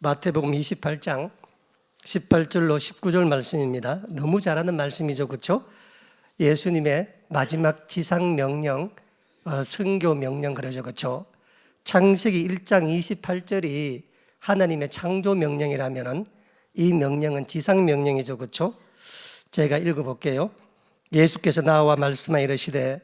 마태복음 28장 18절로 19절 말씀입니다. 너무 잘하는 말씀이죠, 그렇죠? 예수님의 마지막 지상 명령, 선교 명령 그러죠, 그렇죠? 창세기 1장 28절이 하나님의 창조 명령이라면은 이 명령은 지상 명령이죠, 그렇죠? 제가 읽어볼게요. 예수께서 나와 말씀하 이르시되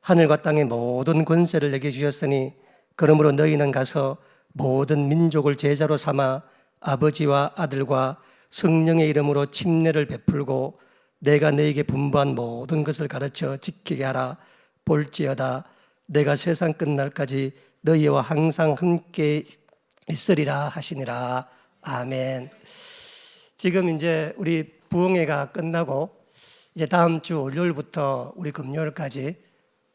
하늘과 땅의 모든 권세를 내게 주셨으니 그러므로 너희는 가서 모든 민족을 제자로 삼아 아버지와 아들과 성령의 이름으로 침례를 베풀고 내가 너희에게 분부한 모든 것을 가르쳐 지키게 하라. 볼지어다 내가 세상 끝날까지 너희와 항상 함께 있으리라 하시니라. 아멘. 지금 이제 우리 부흥회가 끝나고 이제 다음 주 월요일부터 우리 금요일까지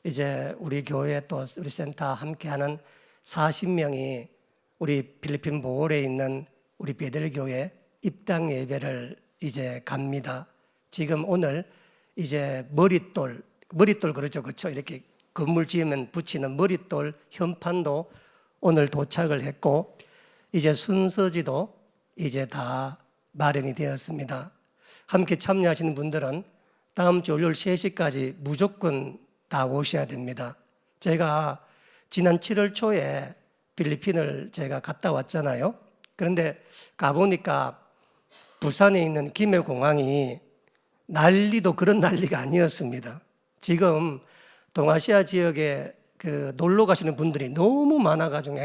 이제 우리 교회 또 우리 센터 함께하는 40명이 우리 필리핀 보홀에 있는 우리 베델교회 입당 예배를 이제 갑니다. 지금 오늘 이제 머릿돌 그렇죠, 그렇죠? 이렇게 건물 지으면 붙이는 머릿돌 현판도 오늘 도착을 했고 이제 순서지도 이제 다 마련이 되었습니다. 함께 참여하시는 분들은 다음 주 월요일 3시까지 무조건 다 오셔야 됩니다. 제가 지난 7월 초에 필리핀을 제가 갔다 왔잖아요. 그런데 가보니까 부산에 있는 김해공항이 난리도 그런 난리가 아니었습니다. 지금 동아시아 지역에 그 놀러 가시는 분들이 너무 많아가지고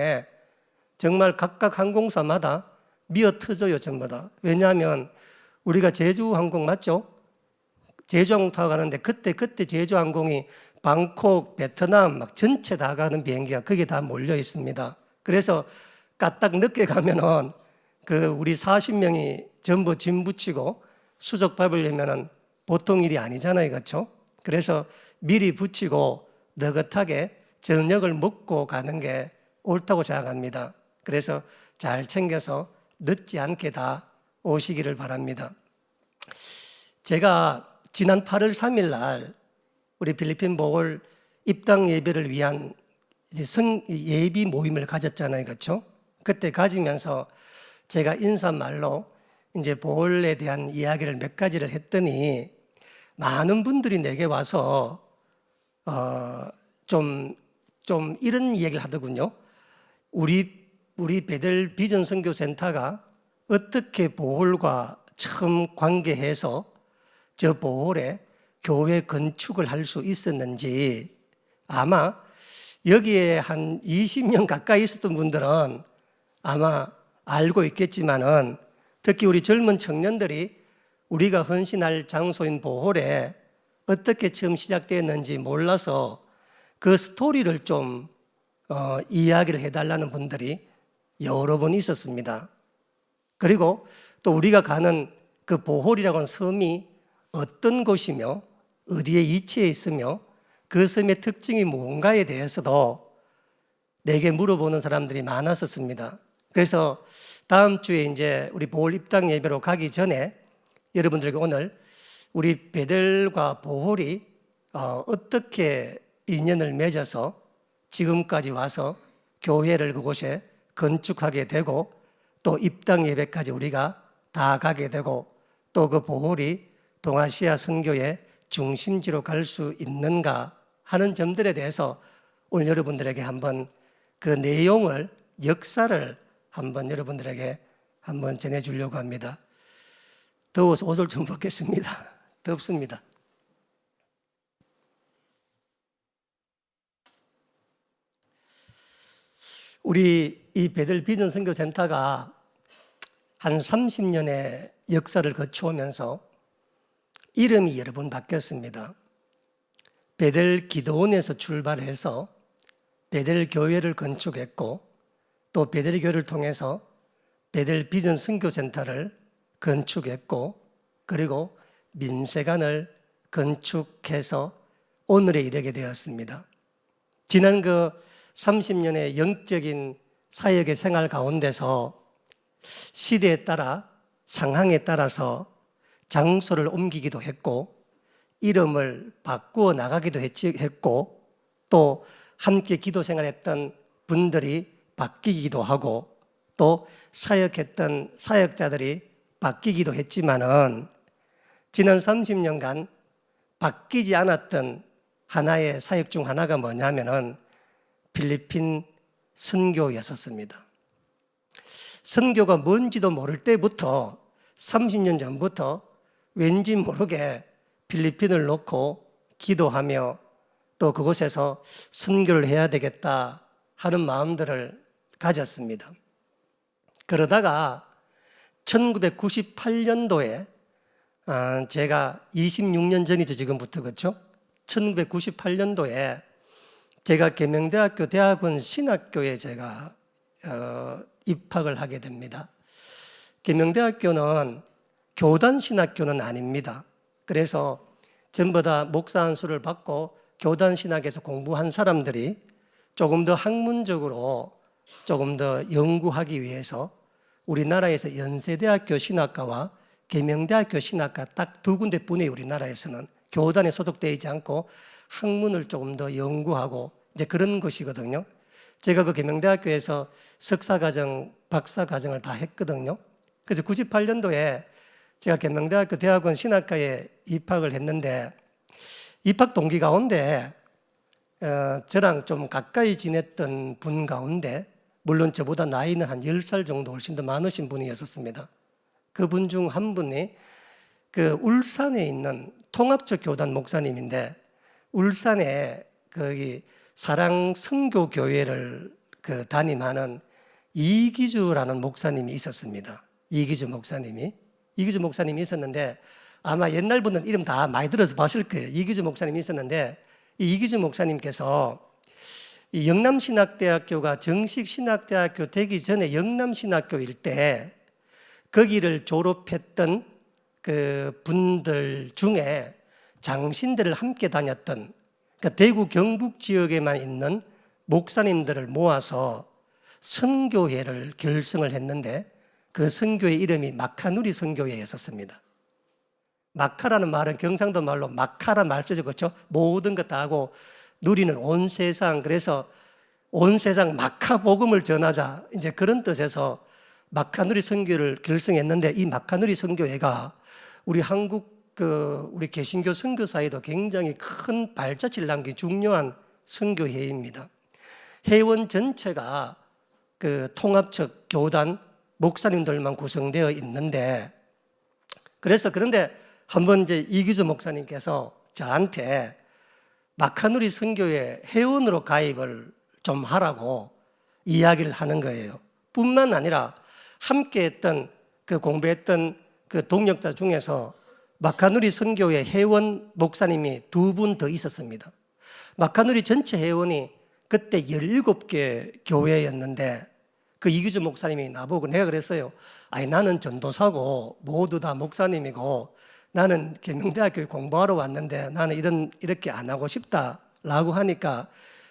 정말 각각 항공사마다 미어 터져요, 전부 다. 왜냐하면 우리가 제주항공 맞죠? 제주항공 타고 가는데 그때 제주항공이 방콕, 베트남 막 전체 다 가는 비행기가 거기에 다 몰려 있습니다. 그래서 까딱 늦게 가면은 그 우리 40명이 전부 짐 붙이고 수족 밟으려면은 보통 일이 아니잖아요, 그렇죠? 그래서 미리 붙이고 느긋하게 저녁을 먹고 가는 게 옳다고 생각합니다. 그래서 잘 챙겨서 늦지 않게 다 오시기를 바랍니다. 제가 지난 8월 3일 날 우리 필리핀 보홀 입당 예배를 위한 예비 모임을 가졌잖아요, 그렇죠? 그때 가지면서 제가 인사말로 이제 보홀에 대한 이야기를 몇 가지를 했더니 많은 분들이 내게 와서 좀 이런 얘기를 하더군요. 우리 베델 비전 선교 센터가 어떻게 보홀과 처음 관계해서 저 보홀에 교회 건축을 할 수 있었는지 아마 여기에 한 20년 가까이 있었던 분들은 아마 알고 있겠지만은 특히 우리 젊은 청년들이 우리가 헌신할 장소인 보홀에 어떻게 처음 시작되었는지 몰라서 그 스토리를 좀 이야기를 해달라는 분들이 여러 번 있었습니다. 그리고 또 우리가 가는 그 보홀이라고 하는 섬이 어떤 곳이며 어디에 위치해 있으며 그 섬의 특징이 뭔가에 대해서도 내게 물어보는 사람들이 많았었습니다. 그래서 다음 주에 이제 우리 보홀 입당 예배로 가기 전에 여러분들에게 오늘 우리 베델과 보홀이 어떻게 인연을 맺어서 지금까지 와서 교회를 그곳에 건축하게 되고 또 입당 예배까지 우리가 다 가게 되고 또 그 보홀이 동아시아 선교의 중심지로 갈 수 있는가 하는 점들에 대해서 오늘 여러분들에게 한번 그 내용을 역사를 한번 여러분들에게 한번 전해주려고 합니다. 더워서 옷을 좀 벗겠습니다. 덥습니다. 우리 이 베델 비전 선교 센터가 한 30년의 역사를 거쳐오면서 이름이 여러 번 바뀌었습니다. 베델 기도원에서 출발해서 베델 교회를 건축했고 또 베델 교회를 통해서 베델 비전 선교 센터를 건축했고 그리고 민세관을 건축해서 오늘에 이르게 되었습니다. 지난 그 30년의 영적인 사역의 생활 가운데서 시대에 따라 상황에 따라서 장소를 옮기기도 했고 이름을 바꾸어 나가기도 했고 또 함께 기도 생활했던 분들이 바뀌기도 하고 또 사역했던 사역자들이 바뀌기도 했지만은 지난 30년간 바뀌지 않았던 하나의 사역 중 하나가 뭐냐면은 필리핀 선교였었습니다. 선교가 뭔지도 모를 때부터 30년 전부터 왠지 모르게 필리핀을 놓고 기도하며 또 그곳에서 선교를 해야 되겠다 하는 마음들을 가졌습니다. 그러다가 1998년도에 제가 26년 전이죠, 지금부터. 그렇죠? 1998년도에 제가 계명대학교 대학원 신학교에 제가 입학을 하게 됩니다. 계명대학교는 교단 신학교는 아닙니다. 그래서 전부 다 목사 안수를 받고 교단 신학에서 공부한 사람들이 조금 더 학문적으로 조금 더 연구하기 위해서 우리나라에서 연세대학교 신학과와 계명대학교 신학과 딱 두 군데뿐이에요. 우리나라에서는 교단에 소속되어 있지 않고 학문을 조금 더 연구하고 이제 그런 것이거든요. 제가 그 계명대학교에서 석사과정, 박사과정을 다 했거든요. 그래서 98년도에 제가 계명대학교 대학원 신학과에 입학을 했는데 입학 동기 가운데 저랑 좀 가까이 지냈던 분 가운데 물론 저보다 나이는 한 10살 정도 훨씬 더 많으신 분이었습니다. 그분 중 한 분이 그 울산에 있는 통합적 교단 목사님인데 울산에 거기 사랑 선교교회를 그 담임하는 이기주라는 목사님이 있었습니다. 이기주 목사님이 있었는데 아마 옛날 분들은 이름 다 많이 들어서 봤을 거예요. 이기주 목사님이 있었는데 이 이기주 목사님께서 이 영남신학대학교가 정식 신학대학교 되기 전에 영남신학교일 때 거기를 졸업했던 그 분들 중에 장신들을 함께 다녔던 그러니까 대구 경북 지역에만 있는 목사님들을 모아서 선교회를 결성을 했는데 그 선교회 이름이 마카누리 선교회였었습니다. 마카라는 말은 경상도 말로 마카란 말 쓰죠. 그렇죠? 모든 것 다 하고 누리는 온 세상, 그래서 온 세상 마카 복음을 전하자 이제 그런 뜻에서 마카누리 선교를 결성했는데 이 마카누리 선교회가 우리 한국 우리 개신교 선교사에도 굉장히 큰 발자취를 남긴 중요한 선교회입니다. 회원 전체가 그 통합적 교단 목사님들만 구성되어 있는데 그런데 한번 이제 이기주 목사님께서 저한테 마카누리 선교회 회원으로 가입을 좀 하라고 이야기를 하는 거예요. 뿐만 아니라 함께 했던 그 공부했던 그 동역자 중에서 마카누리 선교회 회원 목사님이 2분 더 있었습니다. 마카누리 전체 회원이 그때 17개 교회였는데 그 이기주 목사님이 나보고 내가 그랬어요. 아니 나는 전도사고 모두 다 목사님이고 나는 계명대학교에 공부하러 왔는데 나는 이렇게 안 하고 싶다라고 하니까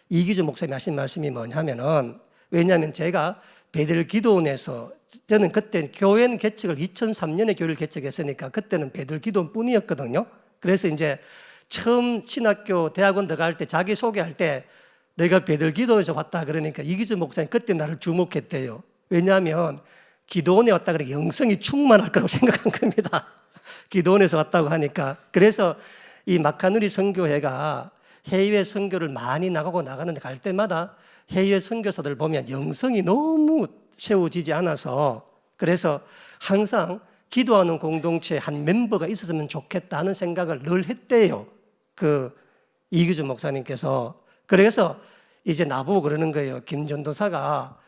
이기주 목사님이 하신 말씀이 뭐냐면은 왜냐하면 제가 베들 기도원에서 저는 그때 교회 개척을 2003년에 교회를 개척했으니까 그때는 베들 기도원뿐이었거든요. 그래서 이제 처음 신학교 대학원 들어갈 때 자기 소개할 때 내가 베들 기도원에서 왔다 그러니까 이기주 목사님 그때 나를 주목했대요. 왜냐하면 기도원에 왔다 그러니까 영성이 충만할 거라고 생각한 겁니다. 기도원에서 왔다고 하니까. 그래서 이 마카누리 선교회가 해외 선교를 많이 나가는데 갈 때마다 해외 선교사들 보면 영성이 너무 세워지지 않아서 그래서 항상 기도하는 공동체에 한 멤버가 있었으면 좋겠다는 생각을 늘 했대요. 그 이기주 목사님께서. 그래서 이제 나보고 그러는 거예요. 김 전도사가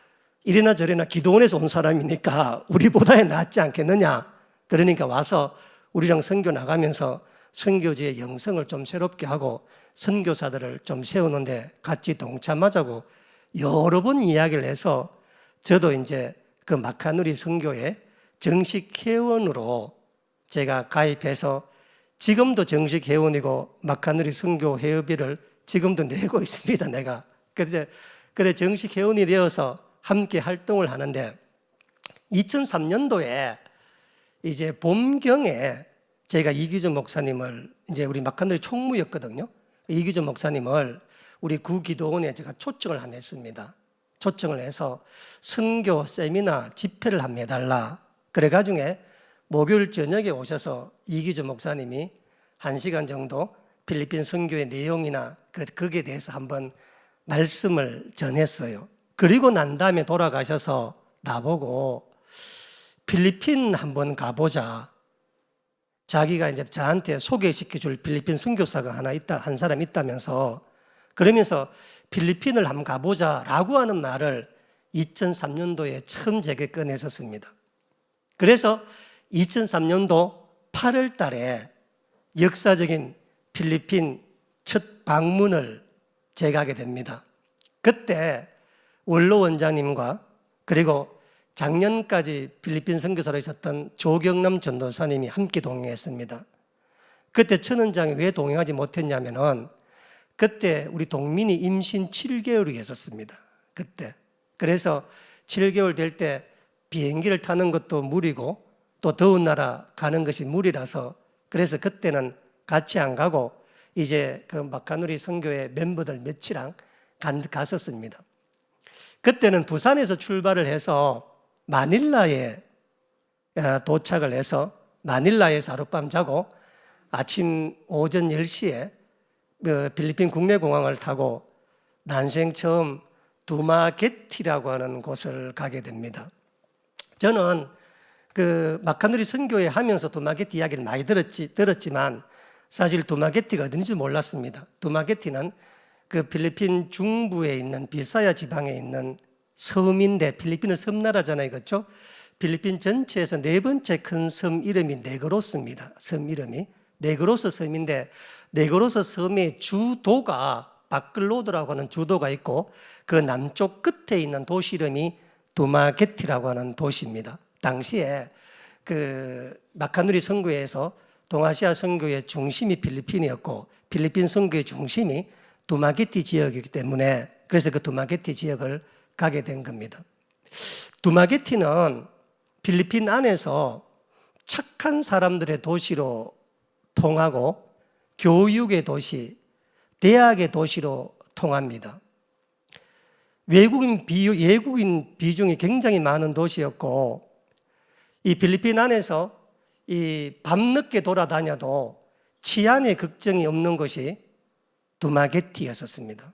이래나 저래나 기도원에서 온 사람이니까 우리보다 낫지 않겠느냐. 그러니까 와서 우리랑 선교 나가면서 선교지의 영성을 좀 새롭게 하고 선교사들을 좀 세우는데 같이 동참하자고 여러 번 이야기를 해서 저도 이제 그 마카누리 선교회 정식 회원으로 제가 가입해서 지금도 정식 회원이고 마카누리 선교 회비를 지금도 내고 있습니다. 내가. 그래 정식 회원이 되어서 함께 활동을 하는데 2003년도에 이제 봄경에 제가 이기주 목사님을 이제 우리 마카누리 총무였거든요. 이기주 목사님을 우리 구기도원에 제가 초청을 했습니다. 초청을 해서 선교 세미나 집회를 한번 해달라. 그래가지고 목요일 저녁에 오셔서 이기주 목사님이 1시간 정도 필리핀 선교의 내용이나 거기에 대해서 한번 말씀을 전했어요. 그리고 난 다음에 돌아가셔서 나보고 필리핀 한번 가보자. 자기가 이제 저한테 소개시켜 줄 필리핀 선교사가 한 사람 있다면서, 그러면서 필리핀을 한번 가보자라고 하는 말을 2003년도에 처음 제게 꺼냈었습니다. 그래서 2003년도 8월 달에 역사적인 필리핀 첫 방문을 제가 하게 됩니다. 그때 원로 원장님과 그리고 작년까지 필리핀 선교사로 있었던 조경남 전도사님이 함께 동행했습니다. 그때 천원장이 왜 동행하지 못했냐면은 그때 우리 동민이 임신 7개월이 있었습니다. 그때. 그래서 7개월 될 때 비행기를 타는 것도 무리고 또 더운 나라 가는 것이 무리라서, 그래서 그때는 같이 안 가고 이제 그 마카누리 선교회 멤버들 몇이랑 갔었습니다. 그때는 부산에서 출발을 해서 마닐라에 도착을 해서 마닐라에서 하룻밤 자고 아침 오전 10시에 필리핀 국내공항을 타고 난생 처음 두마게티라고 하는 곳을 가게 됩니다. 저는 그 마카누리 선교회 하면서 두마게티 이야기를 많이 들었지만 사실 두마게티가 어딘지 몰랐습니다. 두마게티는 그 필리핀 중부에 있는 비사야 지방에 있는 섬인데, 필리핀은 섬나라잖아요, 그렇죠? 필리핀 전체에서 네 번째 큰 섬 이름이 네그로스입니다. 섬 이름이 네그로스 섬인데, 네그로스 섬의 주도가 바클로드라고 하는 주도가 있고 그 남쪽 끝에 있는 도시 이름이 두마게티라고 하는 도시입니다. 당시에 그 마카누리 선교회에서 동아시아 선교의 중심이 필리핀이었고 필리핀 선교의 중심이 두마게티 지역이기 때문에, 그래서 그 두마게티 지역을 가게 된 겁니다. 두마게티는 필리핀 안에서 착한 사람들의 도시로 통하고 교육의 도시, 대학의 도시로 통합니다. 외국인 비중이 굉장히 많은 도시였고, 이 필리핀 안에서 이 밤늦게 돌아다녀도 치안의 걱정이 없는 곳이 두마게티였었습니다.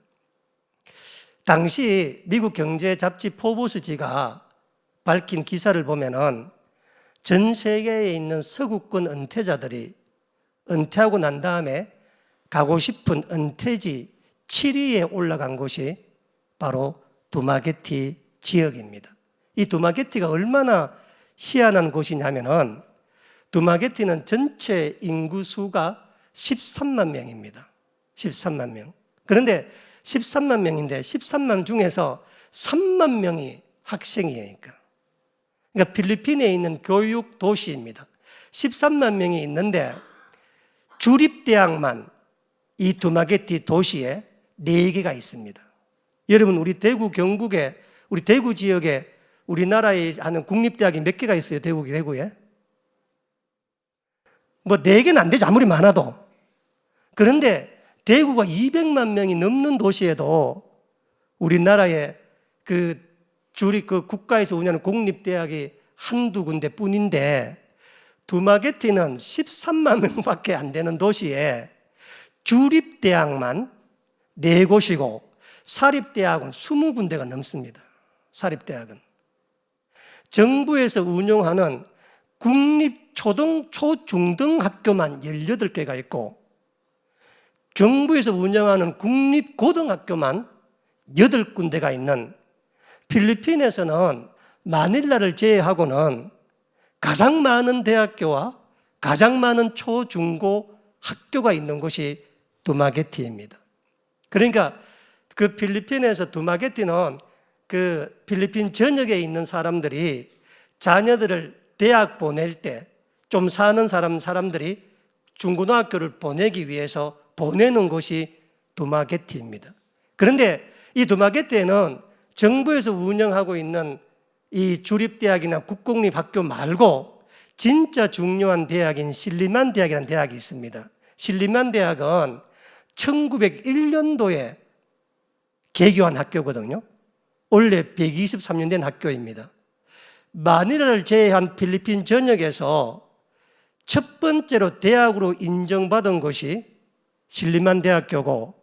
당시 미국 경제 잡지 포브스지가 밝힌 기사를 보면은 전 세계에 있는 서구권 은퇴자들이 은퇴하고 난 다음에 가고 싶은 은퇴지 7위에 올라간 곳이 바로 두마게티 지역입니다. 이 두마게티가 얼마나 희한한 곳이냐면은 두마게티는 전체 인구수가 13만 명입니다. 13만 명. 그런데 13만 명인데 13만 중에서 3만 명이 학생이에요. 그러니까 필리핀에 있는 교육 도시입니다. 13만 명이 있는데 주립대학만 이 두마게티 도시에 4개가 있습니다. 여러분, 우리 대구 경북에, 우리 대구 지역에 우리나라에 하는 국립대학이 몇 개가 있어요? 대구에? 뭐 4개는 안 되죠. 아무리 많아도. 그런데 대구가 200만 명이 넘는 도시에도 우리나라의 그 국가에서 운영하는 공립대학이 한두 군데 뿐인데, 두마게티는 13만 명밖에 안 되는 도시에 주립대학만 4곳이고 사립대학은 20군데가 넘습니다. 사립대학은. 정부에서 운영하는 국립 초중등 학교만 18개가 있고 정부에서 운영하는 국립고등학교만 8군데가 있는, 필리핀에서는 마닐라를 제외하고는 가장 많은 대학교와 가장 많은 초중고 학교가 있는 곳이 두마게티입니다. 그러니까 그 필리핀에서 두마게티는 그 필리핀 전역에 있는 사람들이 자녀들을 대학 보낼 때 좀 사는 사람들이 중고등학교를 보내기 위해서 보내는 곳이 두마게티입니다. 그런데 이 두마게티에는 정부에서 운영하고 있는 이 주립대학이나 국공립학교 말고 진짜 중요한 대학인 실리만 대학이라는 대학이 있습니다. 실리만 대학은 1901년도에 개교한 학교거든요. 원래 123년 된 학교입니다. 마니라를 제외한 필리핀 전역에서 첫 번째로 대학으로 인정받은 곳이 실리만 대학교고,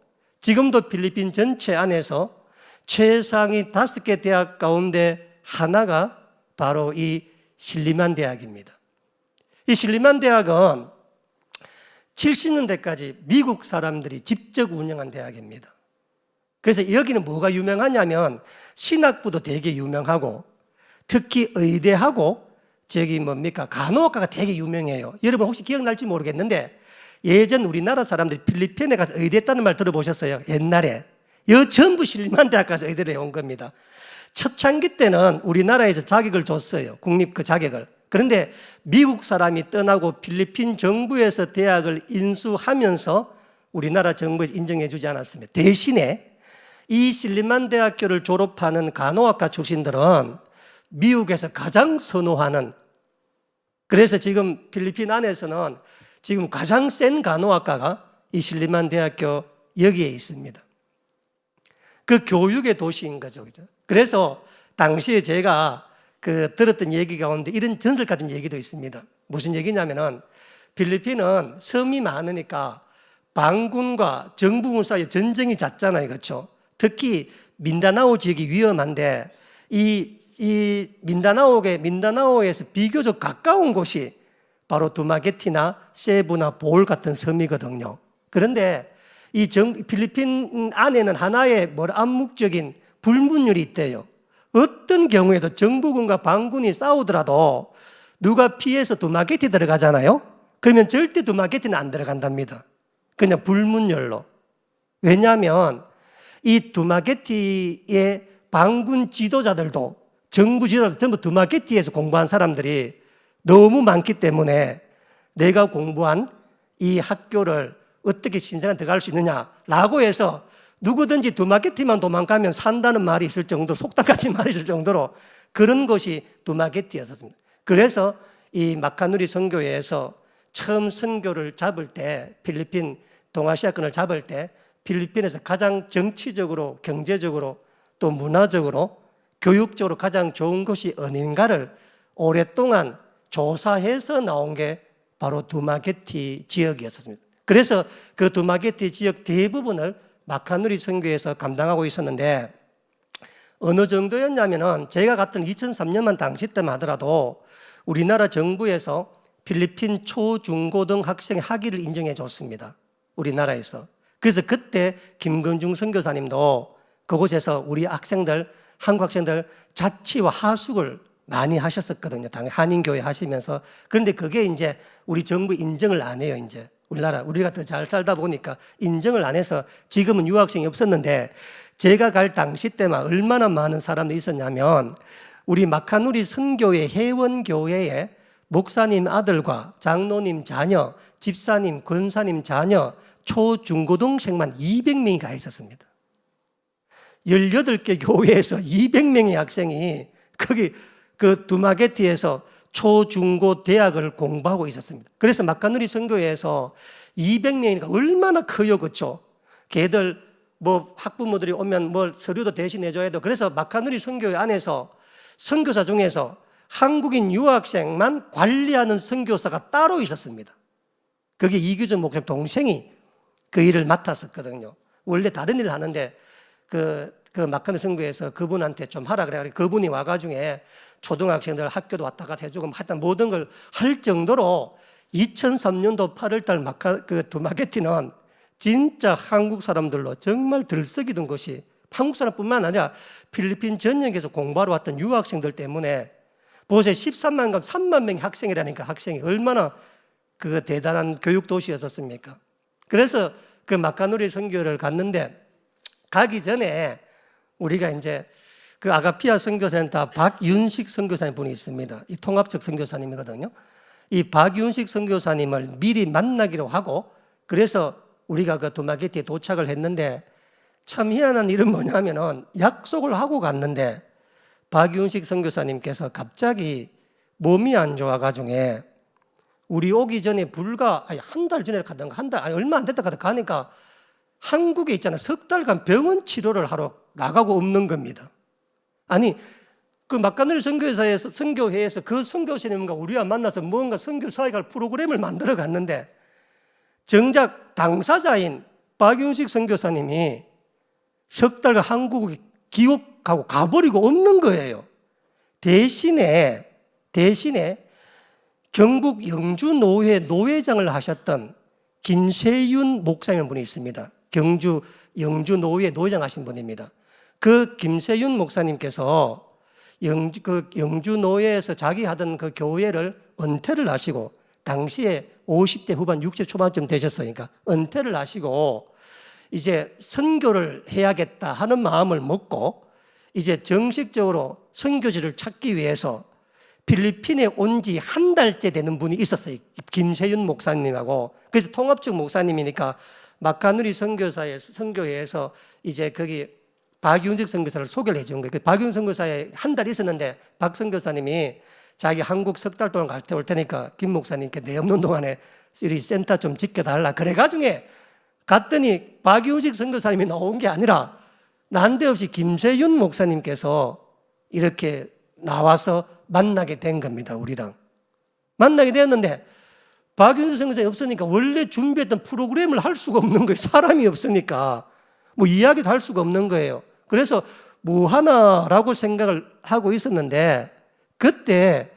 지금도 필리핀 전체 안에서 최상위 5개 대학 가운데 하나가 바로 이 실리만 대학입니다. 이 실리만 대학은 70년대까지 미국 사람들이 직접 운영한 대학입니다. 그래서 여기는 뭐가 유명하냐면 신학부도 되게 유명하고, 특히 의대하고 간호학과가 되게 유명해요. 여러분 혹시 기억날지 모르겠는데, 예전 우리나라 사람들이 필리핀에 가서 의대했다는 말 들어보셨어요? 옛날에. 전부 실리만 대학 가서 의대를 해온 겁니다. 초창기 때는 우리나라에서 자격을 줬어요. 국립 그 자격을. 그런데 미국 사람이 떠나고 필리핀 정부에서 대학을 인수하면서 우리나라 정부에서 인정해 주지 않았습니다. 대신에 이 실리만 대학교를 졸업하는 간호학과 출신들은 미국에서 가장 선호하는, 그래서 지금 필리핀 안에서는 지금 가장 센 간호학과가 이 실리만 대학교 여기에 있습니다. 그 교육의 도시인 거죠. 그래서 당시에 제가 들었던 얘기 가운데 이런 전설 같은 얘기도 있습니다. 무슨 얘기냐면은 필리핀은 섬이 많으니까 반군과 정부군 사이에 전쟁이 잦잖아요. 그렇죠? 특히 민다나오 지역이 위험한데 이 민다나오에서 비교적 가까운 곳이 바로 두마게티나 세부나 보올 같은 섬이거든요. 그런데 이 필리핀 안에는 하나의 암묵적인 불문율이 있대요. 어떤 경우에도 정부군과 반군이 싸우더라도 누가 피해서 두마게티 들어가잖아요. 그러면 절대 두마게티는 안 들어간답니다. 그냥 불문율로. 왜냐하면 이 두마게티의 반군 지도자들도, 정부 지도자들도 전부 두마게티에서 공부한 사람들이 너무 많기 때문에 내가 공부한 이 학교를 어떻게 신생아 들어갈 수 있느냐라고 해서 누구든지 두마게티만 도망가면 산다는 말이 있을 정도, 속담같은 말이 있을 정도로 그런 곳이 두마게티였습니다. 그래서 이 마카누리 선교회에서 처음 선교를 잡을 때, 필리핀 동아시아권을 잡을 때 필리핀에서 가장 정치적으로, 경제적으로, 또 문화적으로, 교육적으로 가장 좋은 곳이 어딘가를 오랫동안 조사해서 나온 게 바로 두마게티 지역이었습니다. 그래서 그 두마게티 지역 대부분을 마카누리 선교에서 감당하고 있었는데, 어느 정도였냐면은 제가 갔던 2003년만 당시 때만 하더라도 우리나라 정부에서 필리핀 초중고등 학생 학위를 인정해 줬습니다. 우리나라에서. 그래서 그때 김건중 선교사님도 그곳에서 우리 학생들, 한국 학생들 자취와 하숙을 많이 하셨었거든요. 한인교회 하시면서. 그런데 그게 이제 우리 정부 인정을 안 해요, 이제. 우리가 더 잘 살다 보니까 인정을 안 해서 지금은 유학생이 없었는데, 제가 갈 당시 때만 얼마나 많은 사람들이 있었냐면, 우리 마카누리 선교회 회원교회에 목사님 아들과 장로님 자녀, 집사님, 권사님 자녀, 초중고등생만 200명이 가 있었습니다. 18개 교회에서 200명의 학생이 거기 그 두마게티에서 초중고 대학을 공부하고 있었습니다. 그래서 마카누리 선교회에서 200명이니까 얼마나 커요, 그렇죠? 걔들 학부모들이 오면 서류도 대신해줘야 해도, 그래서 마카누리 선교회 안에서 선교사 중에서 한국인 유학생만 관리하는 선교사가 따로 있었습니다. 그게 이규정 목사님 동생이 그 일을 맡았었거든요. 원래 다른 일을 하는데 그 마카누리 선교회에서 그분한테 좀 하라 그래. 그분이 와가지고 초등학생들 학교도 왔다 갔다 해주고 하여튼 모든 걸 할 정도로 2003년도 8월달 두마게티는 진짜 한국 사람들로 정말 들썩이던 것이, 한국 사람뿐만 아니라 필리핀 전역에서 공부하러 왔던 유학생들 때문에, 보세요. 13만 명, 3만 명의 학생이라니까. 학생이 얼마나 그 대단한 교육 도시였었습니까? 그래서 그 마카누리 선교를 갔는데, 가기 전에 우리가 이제 그 아가피아 선교센터 박윤식 선교사님 분이 있습니다. 이 통합적 선교사님이거든요. 이 박윤식 선교사님을 미리 만나기로 하고, 그래서 우리가 그 두마게티에 도착을 했는데, 참 희한한 일은 뭐냐면은 약속을 하고 갔는데 박윤식 선교사님께서 갑자기 몸이 안 좋아가지고 우리 오기 전에 불과 한 달 전에 가던가 얼마 안 됐다 가니까 한국에 있잖아요. 석 달간 병원 치료를 하러 나가고 없는 겁니다. 아니, 그 막가누리 선교회에서 그 선교사님과 우리와 만나서 뭔가 선교 사역할 프로그램을 만들어 갔는데 정작 당사자인 박윤식 선교사님이 석 달간 한국을 기억하고 가버리고 없는 거예요. 대신에 경북 영주노회 노회장을 하셨던 김세윤 목사님 분이 있습니다. 경주 영주노회 노회장 하신 분입니다. 그 김세윤 목사님께서 영주노회에서 자기 하던 그 교회를 은퇴를 하시고, 당시에 50대 후반 60대 초반쯤 되셨으니까 은퇴를 하시고 이제 선교를 해야겠다 하는 마음을 먹고 이제 정식적으로 선교지를 찾기 위해서 필리핀에 온 지 한 달째 되는 분이 있었어요. 김세윤 목사님하고. 그래서 통합적 목사님이니까 막가누리 선교회에서 이제 거기 박윤식 선교사를 소개를 해준 거예요. 박윤식 선교사에 한 달 있었는데 박 선교사님이 자기 한국 석 달 동안 갈 때 올 테니까 김 목사님께 내 없는 동안에 이 센터 좀 지켜달라. 그래가지고 갔더니 박윤식 선교사님이 나온 게 아니라 난데없이 김세윤 목사님께서 이렇게 나와서 만나게 된 겁니다. 우리랑 만나게 되었는데 박윤식 선교사님이 없으니까 원래 준비했던 프로그램을 할 수가 없는 거예요. 사람이 없으니까 뭐 이야기도 할 수가 없는 거예요. 그래서 뭐 하나라고 생각을 하고 있었는데 그때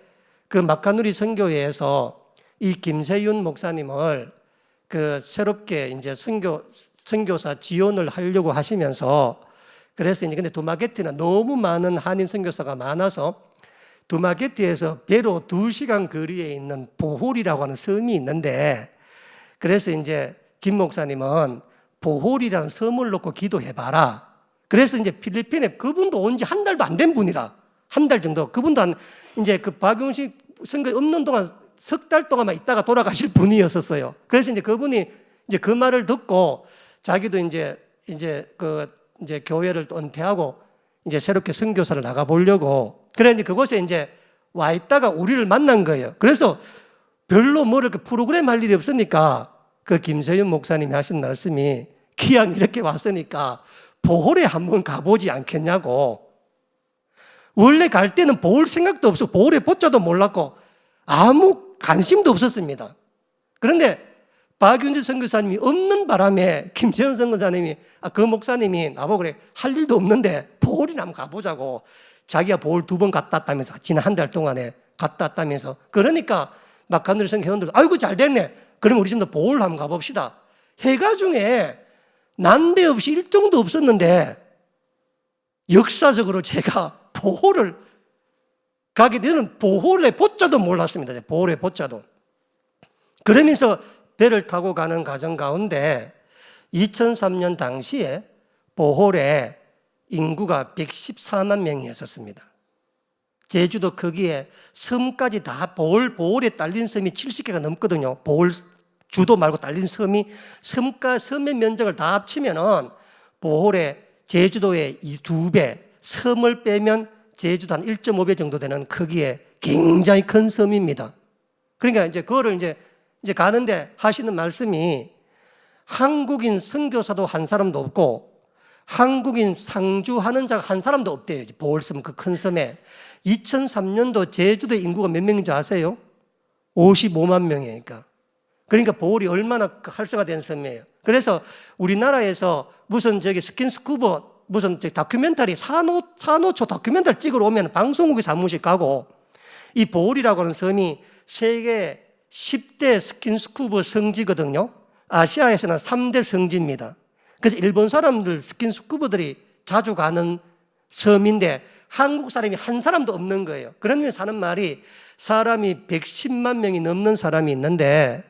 그 막가누리 선교회에서 이 김세윤 목사님을 그 새롭게 이제 선교사 지원을 하려고 하시면서, 그래서 이제 근데 두마게티는 너무 많은 한인 선교사가 많아서 두마게티에서 배로 2시간 거리에 있는 보홀이라고 하는 섬이 있는데, 그래서 이제 김 목사님은 보홀이라는 섬을 놓고 기도해봐라. 그래서 이제 필리핀에 그분도 온 지 한 달도 안 된 분이라, 한 달 정도, 그분도 이제 그 박용식 선교 없는 동안 석 달 동안만 있다가 돌아가실 분이었었어요. 그래서 이제 그분이 이제 그 말을 듣고 자기도 이제 교회를 은퇴하고 이제 새롭게 선교사를 나가 보려고, 그래 이제 그곳에 이제 와 있다가 우리를 만난 거예요. 그래서 별로 뭐 이렇게 프로그램 할 일이 없으니까 그 김세윤 목사님이 하신 말씀이 기왕 이렇게 왔으니까 보홀에 한번 가보지 않겠냐고. 원래 갈 때는 보홀 생각도 없고 보홀에 보자도 몰랐고 아무 관심도 없었습니다. 그런데 박윤지 선교사님이 없는 바람에 김세윤 선교사님이 그 목사님이 나보고 그래, 할 일도 없는데 보홀이나 한번 가보자고. 자기가 보홀 2번 갔다 왔다면서, 지난 한 달 동안에 갔다 왔다면서. 그러니까 막가누리 선교 회원들도 아이고 잘 됐네, 그럼 우리 좀더 보홀 한번 가봅시다 해가 중에 난데없이 일정도 없었는데 역사적으로 제가 보홀을 가게 되는, 보홀의 보자도 몰랐습니다. 보홀의 보자도. 그러면서 배를 타고 가는 과정 가운데 2003년 당시에 보홀에 인구가 114만 명이었습니다. 제주도 거기에 섬까지 다 보홀에 딸린 섬이 70개가 넘거든요. 보홀 주도 말고 딸린 섬이, 섬의 면적을 다 합치면은 보홀에 제주도의 2배, 섬을 빼면 제주도 한 1.5배 정도 되는 크기의 굉장히 큰 섬입니다. 그러니까 이제 그거를 이제 가는데 하시는 말씀이, 한국인 선교사도 한 사람도 없고 한국인 상주하는 자가 한 사람도 없대요. 보홀섬 그 큰 섬에. 2003년도 제주도 인구가 몇 명인지 아세요? 55만 명이니까. 그러니까 보홀이 얼마나 활성화된 섬이에요. 그래서 우리나라에서 무슨 스킨스쿠버 무슨 다큐멘터리 산호초 다큐멘터리 찍으러 오면 방송국에서 한 번씩 가고, 이 보홀이라고 하는 섬이 세계 10대 스킨스쿠버 성지거든요. 아시아에서는 3대 성지입니다. 그래서 일본 사람들 스킨스쿠버들이 자주 가는 섬인데 한국 사람이 한 사람도 없는 거예요. 그러면서 하는 말이, 사람이 110만 명이 넘는 사람이 있는데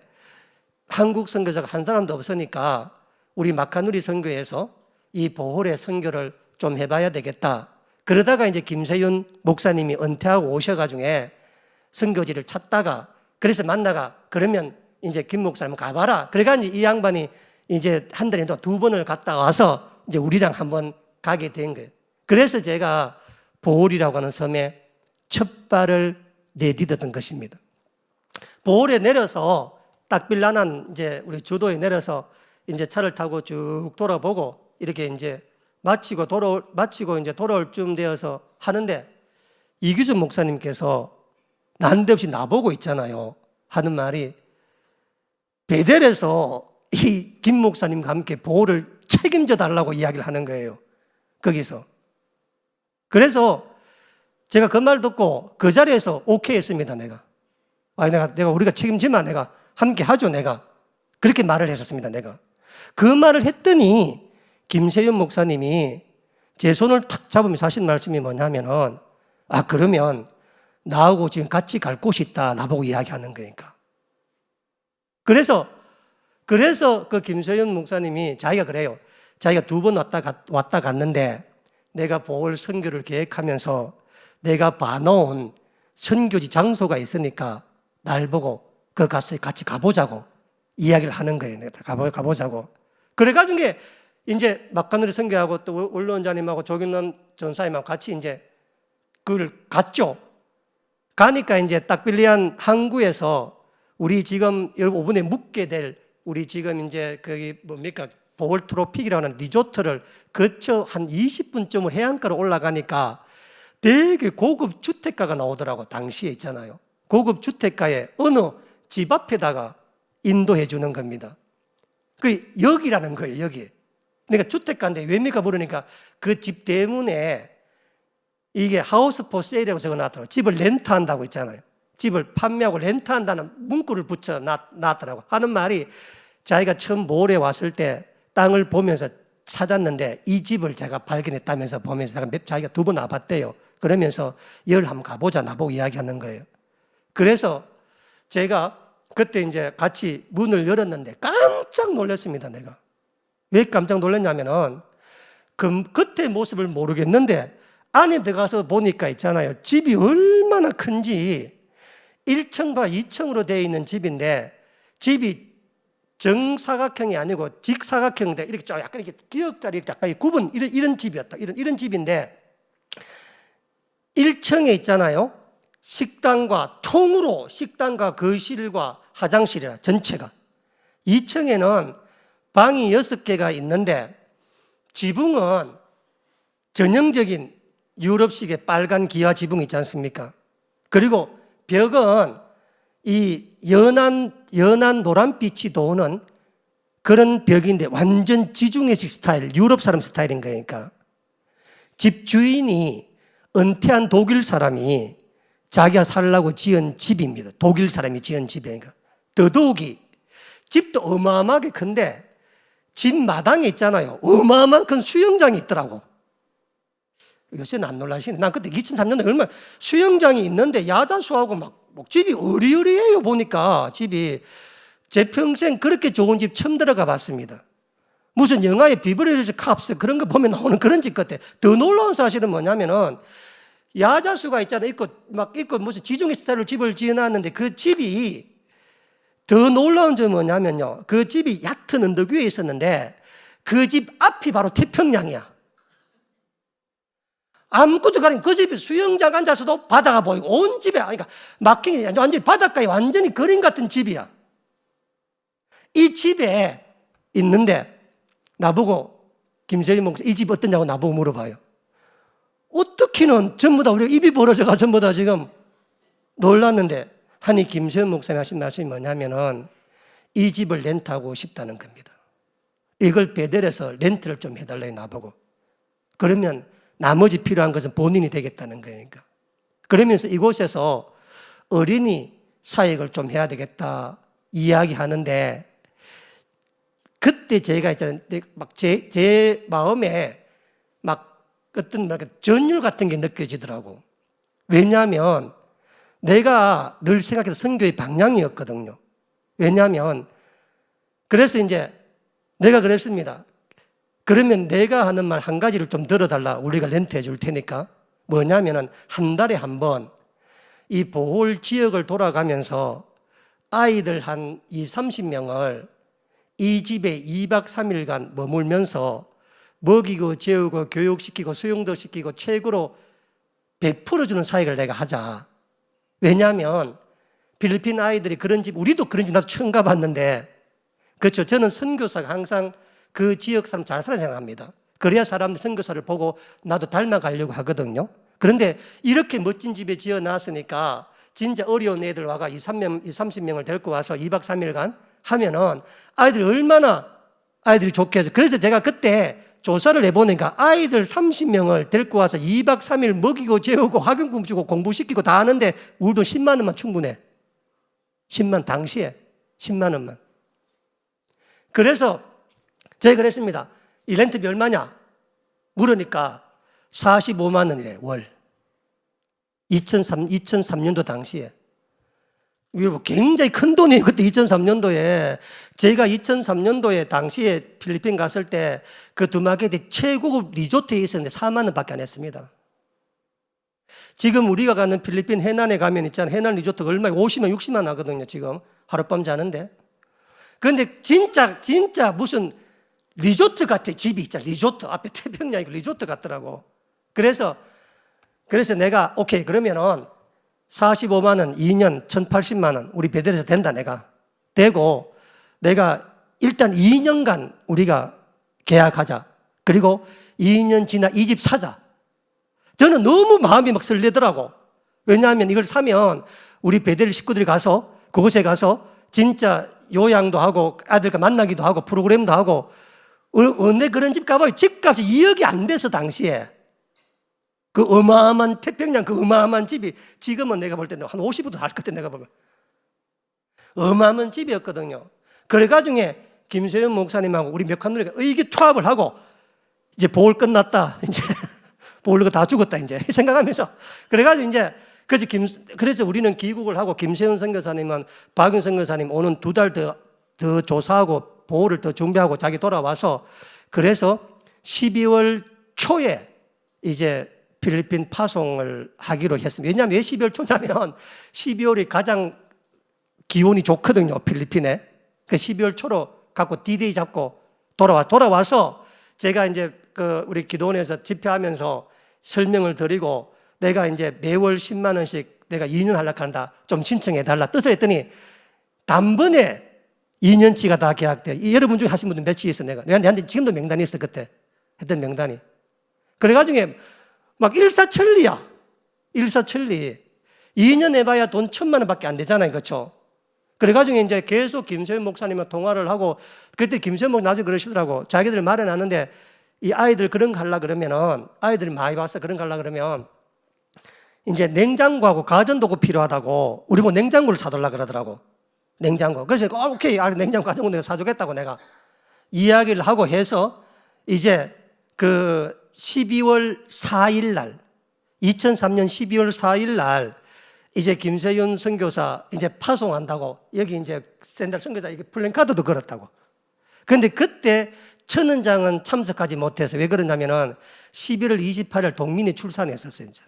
한국 선교사가 한 사람도 없으니까 우리 막가누리 선교에서 이 보홀의 선교를 좀 해봐야 되겠다. 그러다가 이제 김세윤 목사님이 은퇴하고 오셔가지고 선교지를 찾다가, 그래서 만나가, 그러면 이제 김 목사님 가봐라. 그래가 이제 이 양반이 이제 한 달에 2번을 갔다 와서 이제 우리랑 한번 가게 된 거예요. 그래서 제가 보홀이라고 하는 섬에 첫 발을 내디뎠던 것입니다. 보홀에 내려서 딱빌라난 이제 우리 주도에 내려서 이제 차를 타고 쭉 돌아보고 이렇게 이제 마치고 이제 돌아올 쯤 되어서 하는데 이규준 목사님께서 난데없이 나보고 있잖아요. 하는 말이 베델에서 이 김 목사님과 함께 보호를 책임져 달라고 이야기를 하는 거예요. 거기서. 그래서 제가 그 말 듣고 그 자리에서 오케이 했습니다. 내가 우리가 책임지면 내가 함께 하죠. 내가 그렇게 말을 했었습니다. 내가 그 말을 했더니 김세윤 목사님이 제 손을 탁 잡으면서 하신 말씀이 뭐냐면은 그러면 나하고 지금 같이 갈 곳이 있다. 나보고 이야기하는 거니까. 그래서 그 김세윤 목사님이 자기가 그래요. 자기가 2번 왔다 갔는데 내가 보홀 선교를 계획하면서 내가 봐놓은 선교지 장소가 있으니까 날 보고 그 가서 같이 가보자고 이야기를 하는 거예요. 내가 가보자고. 그래가지고 이제 막간으로 선교하고 또 원로원자님하고 조균남 전사님하고 같이 이제 그걸 갔죠. 가니까 이제 딱빌리안 항구에서 우리 지금 5분에 묵게 될 우리 지금 이제 거기 뭡니까 보홀 트로픽이라는 리조트를 거쳐 한 20분쯤을 해안가로 올라가니까 되게 고급 주택가가 나오더라고. 당시에 있잖아요. 고급 주택가에 어느 집 앞에다가 인도해 주는 겁니다. 그 여기라는 거예요. 여기. 그러니까 주택가인데 왜입니까 물으니까 그 집 대문에 이게 하우스 포 세일이라고 적어놨더라고요. 집을 렌트한다고 있잖아요. 집을 판매하고 렌트한다는 문구를 붙여 놨더라고. 하는 말이 자기가 처음 보홀에 왔을 때 땅을 보면서 찾았는데 이 집을 제가 발견했다면서 보면서 자기가 2번 와봤대요. 그러면서 한번 가보자 나보고 이야기하는 거예요. 그래서 제가 그때 이제 같이 문을 열었는데 깜짝 놀랐습니다. 내가 왜 깜짝 놀랐냐면은 그때 모습을 모르겠는데 안에 들어가서 보니까 있잖아요. 집이 얼마나 큰지 1층과 2층으로 되어 있는 집인데 집이 정사각형이 아니고 직사각형인데 이렇게 좀 약간 이렇게 기역자리 이렇게 약간 굽은 이런 집이었다. 이런 집인데 1층에 있잖아요. 식당과 통으로 식당과 거실과 화장실이라 전체가 2층에는 방이 6개가 있는데 지붕은 전형적인 유럽식의 빨간 기와 지붕 있지 않습니까? 그리고 벽은 이 연한 노란빛이 도는 그런 벽인데 완전 지중해식 스타일, 유럽 사람 스타일인 거니까 집 주인이 은퇴한 독일 사람이 자기가 살라고 지은 집입니다. 독일 사람이 지은 집이니까 더더욱이 집도 어마어마하게 큰데 집 마당에 있잖아요. 어마어마한 큰 수영장이 있더라고. 요새는 안 놀라시네. 난 그때 2003년에 얼마나 수영장이 있는데 야자수하고 막 집이 어리어리해요. 보니까 집이 제 평생 그렇게 좋은 집 처음 들어가 봤습니다. 무슨 영화의 비버리 힐즈 캅스 그런 거 보면 나오는 그런 집 같아. 더 놀라운 사실은 뭐냐면은 야자수가 있잖아요. 있고 무슨 지중해 스타일로 집을 지어놨는데 그 집이 더 놀라운 점은 뭐냐면요. 그 집이 얕은 언덕 위에 있었는데 그 집 앞이 바로 태평양이야. 아무것도 가린 그 집에 수영장 앉아서도 바다가 보이고 온 집에 그러니까 막힌 완전히 바닷가에 완전히 그림 같은 집이야. 이 집에 있는데 나보고 김세윤 목사 이 집 어떠냐고 나보고 물어봐요. 어떻게는 전부 다 우리가 입이 벌어져가 전부 다 지금 놀랐는데 하니 김세윤 목사님이 하신 말씀이 뭐냐면은 이 집을 렌트하고 싶다는 겁니다. 이걸 베델에서 렌트를 좀 해달라고 나보고. 그러면 나머지 필요한 것은 본인이 되겠다는 거니까. 그러면서 이곳에서 어린이 사역을 좀 해야 되겠다 이야기하는데 그때 제가 있잖아요. 제 마음에 막 어떤 전율 같은 게 느껴지더라고. 왜냐하면 내가 늘 생각해서 선교의 방향이었거든요. 왜냐하면 그래서 이제 내가 그랬습니다. 그러면 내가 하는 말 한 가지를 좀 들어달라. 우리가 렌트해 줄 테니까. 뭐냐면은 한 달에 한 번 이 보홀 지역을 돌아가면서 아이들 한 20-30명을 이 집에 2박 3일간 머물면서 먹이고 재우고 교육시키고 수영도 시키고 책으로 베풀어주는 사역을 내가 하자. 왜냐하면 필리핀 아이들이 그런 집, 우리도 그런 집 나도 처음 가봤는데 그렇죠. 저는 선교사가 항상 그 지역 사람 잘 살아야 생각합니다. 그래야 사람들 선교사를 보고 나도 닮아가려고 하거든요. 그런데 이렇게 멋진 집에 지어놨으니까 진짜 어려운 애들 와가 30명을 데리고 와서 2박 3일간 하면은 아이들이 얼마나 아이들이 좋겠어요. 그래서 제가 그때 조사를 해보니까 아이들 30명을 데리고 와서 2박 3일 먹이고 재우고 학용금 주고 공부시키고 다 하는데 우리 돈 10만 원만 충분해. 10만, 당시에 10만 원만. 그래서 제가 그랬습니다. 이 렌트비 얼마냐? 물으니까 45만 원이래, 월. 2003년도 당시에. 굉장히 큰 돈이에요. 그때 2003년도에. 제가 2003년도에 당시에 필리핀 갔을 때 그 두마게티 최고급 리조트에 있었는데 4만 원밖에 안 했습니다. 지금 우리가 가는 필리핀 해난에 가면 있잖아요. 해난 리조트가 얼마에 50만, 60만 원 하거든요. 지금 하룻밤 자는데. 그런데 진짜 무슨 리조트 같아. 집이 있잖아. 리조트. 앞에 태평양이고 리조트 같더라고. 그래서 내가 오케이 그러면은 45만 원, 2년 1,080만 원 우리 배달해서 된다 내가. 되고 내가 일단 2년간 우리가 계약하자. 그리고 2년 지나 이 집 사자. 저는 너무 마음이 막 설레더라고. 왜냐하면 이걸 사면 우리 베델 식구들이 가서 그곳에 가서 진짜 요양도 하고 아들과 만나기도 하고 프로그램도 하고 언제 그런 집 가봐요. 집값이 2억이 안 돼서 당시에. 그 어마어마한 태평양 그 어마어마한 집이 지금은 내가 볼 때는 한 50억도 할 것 같아 내가 보면. 어마어마한 집이었거든요. 그래가지고 김세윤 목사님하고 우리 몇한누리가 의기투합을 하고 이제 보궐 끝났다. 이제 보궐 다 죽었다 이제 생각하면서 그래가지고 이제 그래서 우리는 귀국을 하고 김세윤 선교사님은 박윤 선교사님 오는 2달 더 조사하고 보호를 더 준비하고 자기 돌아와서 그래서 12월 초에 이제 필리핀 파송을 하기로 했습니다. 왜냐하면 왜 12월 초냐면 12월이 가장 기온이 좋거든요. 필리핀에. 그 12월 초로 갖고 D-Day 잡고 돌아와서 제가 이제 우리 기도원에서 집회하면서 설명을 드리고 내가 이제 매월 10만 원씩 내가 2년 하려고 한다. 좀 신청해 달라. 뜻을 했더니 단번에 2년치가 다 계약돼. 여러분 중에 하신 분들 몇이 있어 내가. 내한테 지금도 명단이 있어 그때 했던 명단이. 그래가지고 막 일사천리야. 일사천리. 2년 해봐야 돈 1,000만 원밖에 안 되잖아요. 그렇죠? 그래가지고 이제 계속 김세윤 목사님과 통화를 하고 그때 김세윤 목사님 나중에 그러시더라고. 자기들 마련하는데 이 아이들 그런 거 하려고 그러면은 아이들이 많이 와서 그런 거 하려고 그러면 이제 냉장고하고 가전도구 필요하다고 우리 뭐 냉장고를 사달라 그러더라고. 냉장고. 그래서 오케이. 냉장고 가전도 내가 사주겠다고 내가 이야기를 하고 해서 이제 그 12월 4일 날 2003년 12월 4일 날 이제 김세윤 선교사 이제 파송한다고 여기 이제 샌들 선교사 이게 플랜카드도 걸었다고. 그런데 그때 천원장은 참석하지 못해서 왜 그러냐면은 11월 28일 동민이 출산했었어요. 이제.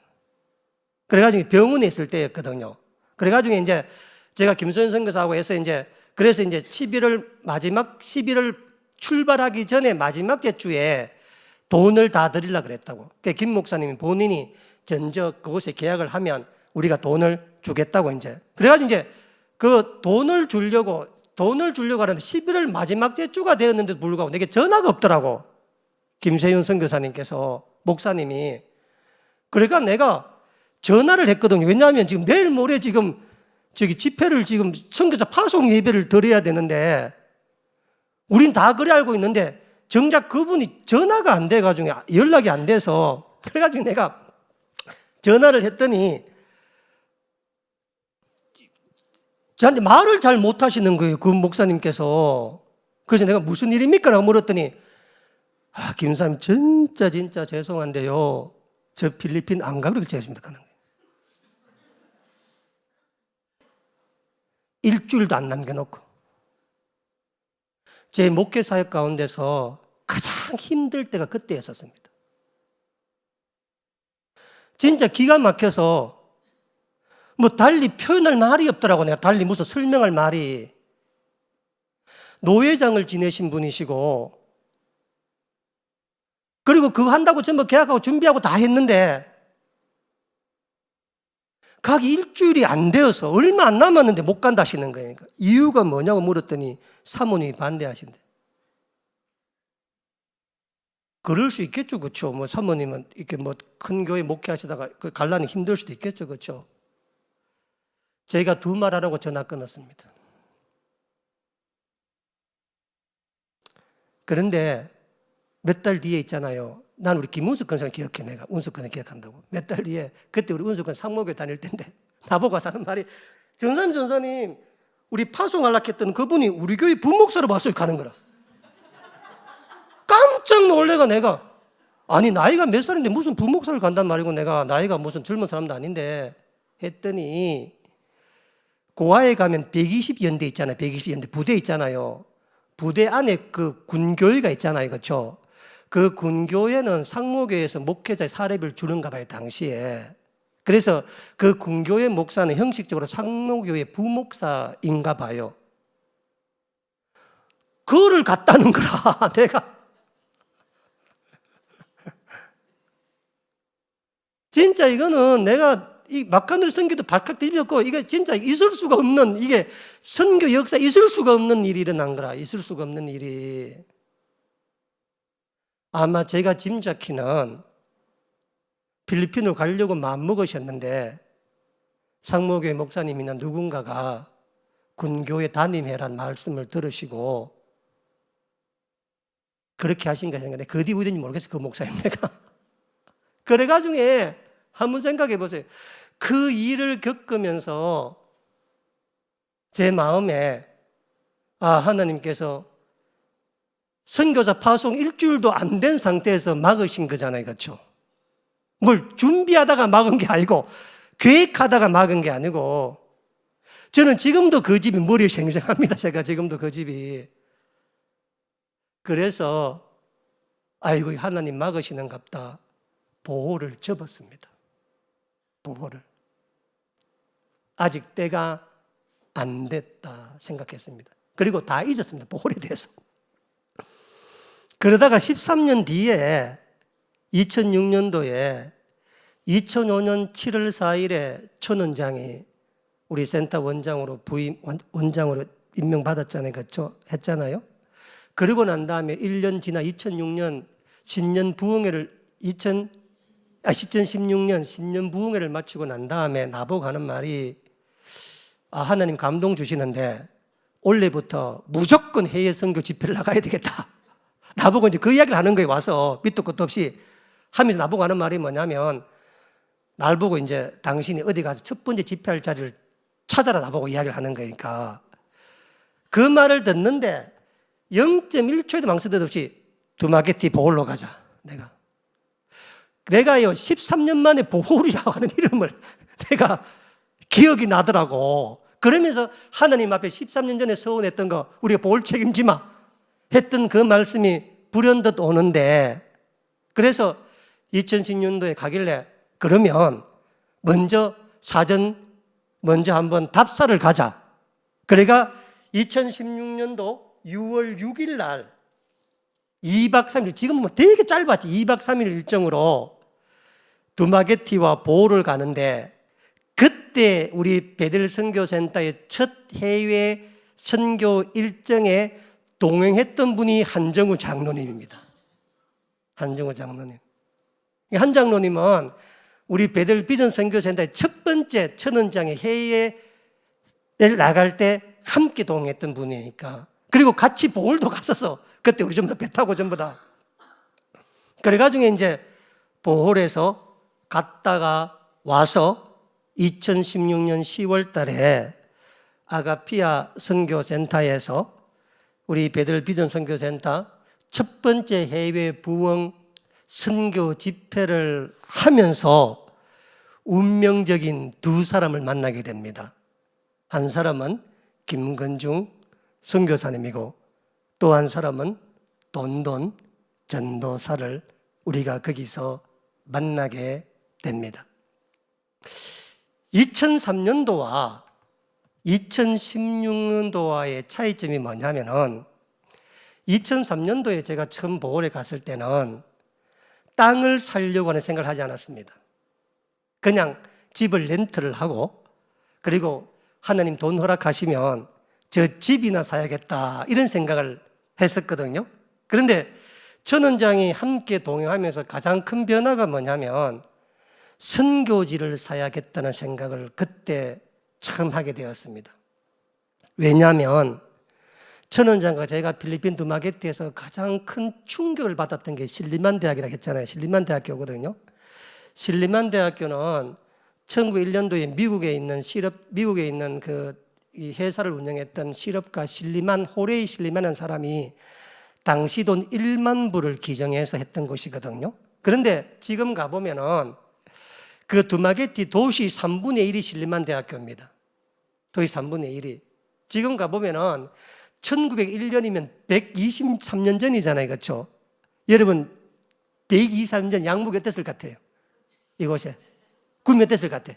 그래가지고 병원에 있을 때였거든요. 그래가지고 이제 제가 김세윤 선교사하고 해서 그래서 이제 11월 출발하기 전에 마지막 주에 돈을 다 드리려고 그랬다고. 그러니까 김 목사님이 본인이 전적 그곳에 계약을 하면 우리가 돈을 주겠다고 이제. 그래가지고 이제 그 돈을 주려고 하는데 11월 마지막 주가 되었는데도 불구하고 내게 전화가 없더라고. 김세윤 선교사님께서, 목사님이. 그러니까 내가 전화를 했거든요. 왜냐하면 지금 내일 모레 지금 집회를 지금 선교사 파송 예배를 드려야 되는데 우린 다 그래 알고 있는데 정작 그분이 전화가 안 돼가지고 연락이 안 돼서 그래가지고 내가 전화를 했더니 저한테 말을 잘 못하시는 거예요. 그 목사님께서. 그래서 내가 무슨 일입니까? 라고 물었더니 김 목사님 진짜 죄송한데요. 저 필리핀 안 가기로 결정했습니다. 가는 거예요. 일주일도 안 남겨놓고. 제 목회 사역 가운데서 가장 힘들 때가 그때였었습니다. 진짜 기가 막혀서 뭐 달리 표현할 말이 없더라고. 내가 달리 무슨 설명할 말이. 노회장을 지내신 분이시고 그리고 그거 한다고 전부 계약하고 준비하고 다 했는데 가기 일주일이 안 되어서 얼마 안 남았는데 못 간다 하시는 거예요. 이유가 뭐냐고 물었더니 사모님이 반대하신대. 그럴 수 있겠죠, 그렇죠? 뭐 사모님은 이렇게 뭐 큰 교회 목회하시다가 그 갈라니 힘들 수도 있겠죠, 그렇죠? 제가 두 말하라고 전화 끊었습니다. 그런데 몇 달 뒤에 있잖아요. 난 우리 김운수 권사님 기억해, 내가 운수 권사님 기억한다고. 몇 달 뒤에 그때 우리 운수 권사님 상목교회 다닐 때인데 나보고 와서 하는 말이 전사님 우리 파송하려고 했던 그분이 우리 교회 부목사로 봤어요, 가는 거라. 깜짝 놀래가 내가. 아니 나이가 몇 살인데 무슨 부목사를 간단 말이고, 내가 나이가 무슨 젊은 사람도 아닌데 했더니, 고아에 가면 120연대 있잖아요. 120연대 부대 있잖아요. 부대 안에 그 군교회가 있잖아요, 그렇죠? 그 군교회는 상무교회에서 목회자의 사례비를 주는가 봐요, 당시에. 그래서 그 군교회 목사는 형식적으로 상무교회 부목사인가 봐요. 그거를 갔다는 거라. 내가 진짜 이거는 내가 이 막간을 선교도 발칵 뒤졌고, 이게 진짜 있을 수가 없는, 이게 선교 역사 있을 수가 없는 일이 일어난 거라. 있을 수가 없는 일이. 아마 제가 짐작키는 필리핀으로 가려고 마음먹으셨는데 상무교회 목사님이나 누군가가 군교회 담임해란 말씀을 들으시고 그렇게 하신 거 생각해. 그 뒤 어딘지 모르겠어요, 그 목사님 내가. 그래가지고 한번 생각해 보세요. 그 일을 겪으면서 제 마음에 하나님께서 선교사 파송 일주일도 안 된 상태에서 막으신 거잖아요, 그렇죠? 뭘 준비하다가 막은 게 아니고 계획하다가 막은 게 아니고, 저는 지금도 그 집이 머리에 생생합니다. 제가 지금도 그 집이. 그래서 아이고 하나님 막으시는갑다. 보호를 접었습니다. 보호를. 아직 때가 안 됐다 생각했습니다. 그리고 다 잊었습니다, 보호에 대해서. 그러다가 13년 뒤에 2006년도에 2005년 7월 4일에 천 원장이 우리 센터 원장으로 원장으로 임명받았잖아요, 그렇죠? 했잖아요. 그러고 난 다음에 1년 지나 2006년 신년 부흥회를 2016년 신년 부흥회를 마치고 난 다음에 나보고 하는 말이, 하나님 감동 주시는데 올해부터 무조건 해외 선교 집회를 나가야 되겠다. 나보고 이제 그 이야기를 하는 거예요. 와서 밑도 끝도 없이 하면서 나보고 하는 말이 뭐냐면, 날 보고 이제 당신이 어디 가서 첫 번째 집회할 자리를 찾아라 나보고 이야기를 하는 거니까, 그 말을 듣는데 0.1초에도 망설임 없이 두마게티 보홀로 가자. 내가요 13년 만에 보홀이라고 하는 이름을 내가 기억이 나더라고. 그러면서 하나님 앞에 13년 전에 서운했던 거 우리가 보홀 책임지 마 했던 그 말씀이 불현듯 오는데, 그래서 2010년도에 가길래 그러면 먼저 한번 답사를 가자. 그래가 2016년도 6월 6일 날 2박 3일, 지금 뭐 되게 짧았지, 2박 3일 일정으로 두마게티와 보호를 가는데, 그때 우리 베들 선교센터의 첫 해외 선교 일정에 동행했던 분이 한정우 장로님입니다. 한정우 장로님. 한 장로님은 우리 베들 비전 선교센터의 첫 번째 천원장의 해외를 나갈 때 함께 동행했던 분이니까. 그리고 같이 보홀도 갔어서 그때 우리 전부 다 배 타고 전부 다. 그래가지고 이제 보홀에서 갔다가 와서 2016년 10월 달에 아가피아 선교센터에서 우리 베들 비전 선교센터 첫 번째 해외 부흥 선교 집회를 하면서 운명적인 두 사람을 만나게 됩니다. 한 사람은 김건중 선교사님이고, 또 한 사람은 돈돈 전도사를 우리가 거기서 만나게 됩니다. 2003년도와 2016년도와의 차이점이 뭐냐면은, 2003년도에 제가 처음 보홀에 갔을 때는 땅을 살려고 하는 생각을 하지 않았습니다. 그냥 집을 렌트를 하고, 그리고 하나님 돈 허락하시면 저 집이나 사야겠다 이런 생각을 했었거든요. 그런데 천 원장이 함께 동행하면서 가장 큰 변화가 뭐냐면 선교지를 사야겠다는 생각을 그때 처음 하게 되었습니다. 왜냐하면 천 원장과 제가 필리핀 두마게티에서 가장 큰 충격을 받았던 게 실리만 대학이라고 했잖아요. 실리만 대학교거든요. 실리만 대학교는 1901년도에 미국에 있는 이 회사를 운영했던 실업가 실리만, 호레이 실리만이라는 사람이 당시 돈 1만 불을 기증해서 했던 곳이거든요. 그런데 지금 가보면은 그 두마게티 도시 3분의 1이 실리만 대학교입니다. 도시 3분의 1이. 지금 가보면은 1901년이면 123년 전이잖아요. 그렇죠? 여러분 123년 전 양목이 어땠을 것 같아요? 이곳에. 구름이 어땠을 것 같아요?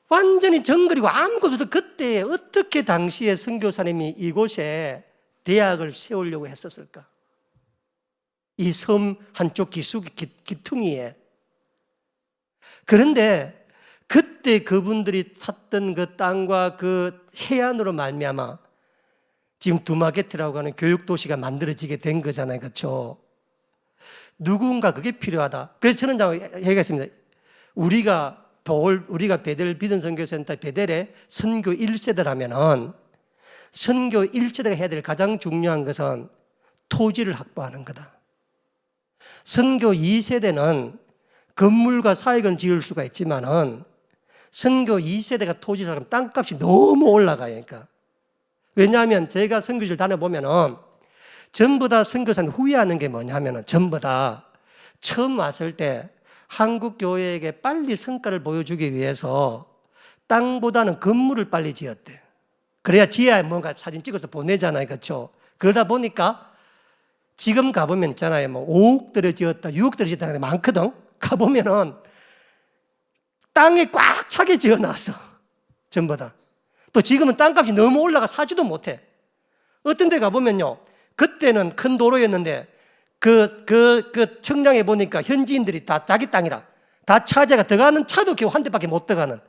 완전히 정글이고 아무것도 없어. 그때 어떻게 당시에 선교사님이 이곳에 대학을 세우려고 했었을까? 이 섬 한쪽 기퉁이에. 그런데 그때 그분들이 샀던 그 땅과 그 해안으로 말미암아 지금 두마게티라고 하는 교육도시가 만들어지게 된 거잖아요. 그렇죠? 누군가 그게 필요하다. 그래서 저는 얘기했습니다. 우리가 베델 비전 선교센터 베델의 선교 1세대라면은 선교 1세대가 해야 될 가장 중요한 것은 토지를 확보하는 거다. 선교 2세대는 건물과 사익은 지을 수가 있지만은 선교 2세대가 토지를 하면 땅값이 너무 올라가요. 그러니까. 왜냐하면 제가 선교지를 다녀보면은 전부 다 선교사는 후회하는 게 뭐냐면은 전부 다 처음 왔을 때 한국 교회에게 빨리 성과를 보여주기 위해서 땅보다는 건물을 빨리 지었대. 그래야 지어야 뭔가 사진 찍어서 보내잖아요. 그렇죠? 그러다 보니까 지금 가보면 있잖아요. 뭐 5억대를 지었다, 6억대를 지었다 하는 게 많거든. 가보면은 땅에 꽉 차게 지어놨어. 전부 다. 또 지금은 땅값이 너무 올라가 사지도 못해. 어떤 데 가보면요. 그때는 큰 도로였는데 그 청량에 보니까 현지인들이 다 자기 땅이라 다 차제가 들어가는 차도 겨우 한 대밖에 못 들어가는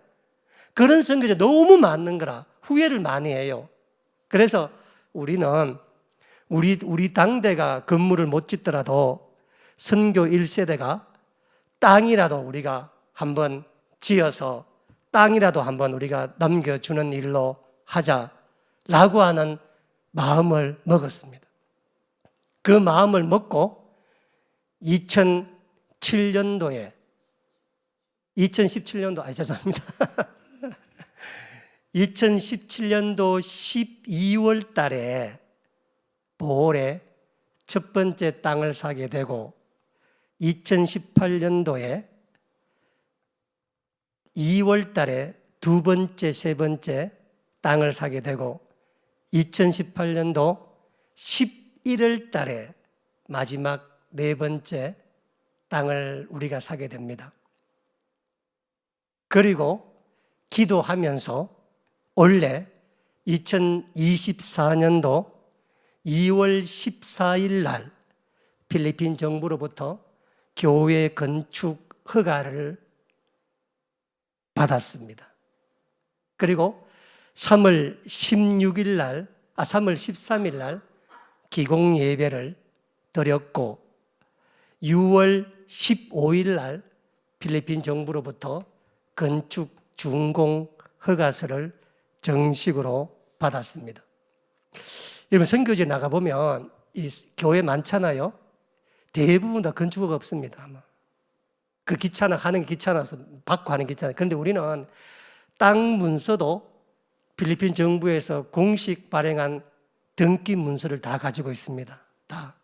그런 선교지 너무 많은 거라 후회를 많이 해요. 그래서 우리는 우리 당대가 건물을 못 짓더라도 선교 1세대가 땅이라도 우리가 한번 지어서 땅이라도 한번 우리가 남겨주는 일로 하자라고 하는 마음을 먹었습니다. 그 마음을 먹고 2017년도 12월 달에 보홀에 첫 번째 땅을 사게 되고 2018년도에 2월 달에 두 번째, 세 번째 땅을 사게 되고 2018년도 11월 달에 마지막 네 번째 땅을 우리가 사게 됩니다. 그리고 기도하면서 원래 2024년도 2월 14일 날 필리핀 정부로부터 교회 건축 허가를 받았습니다. 그리고 3월 13일 날 기공 예배를 드렸고 6월 15일 날 필리핀 정부로부터 건축 준공 허가서를 정식으로 받았습니다. 여러분 선교지에 나가보면 이 교회 많잖아요. 대부분 다 건축허가 없습니다. 아마. 그 하는 게 귀찮아서 받고 하는 게 귀찮아요. 그런데 우리는 땅 문서도 필리핀 정부에서 공식 발행한 등기 문서를 다 가지고 있습니다. 다.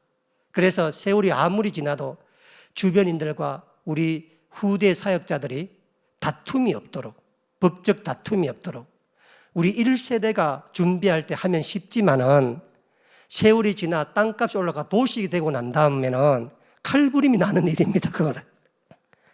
그래서 세월이 아무리 지나도 주변인들과 우리 후대 사역자들이 다툼이 없도록, 법적 다툼이 없도록 우리 1세대가 준비할 때 하면 쉽지만은 세월이 지나 땅값이 올라가 도시가 되고 난 다음에는 칼부림이 나는 일입니다. 그거는.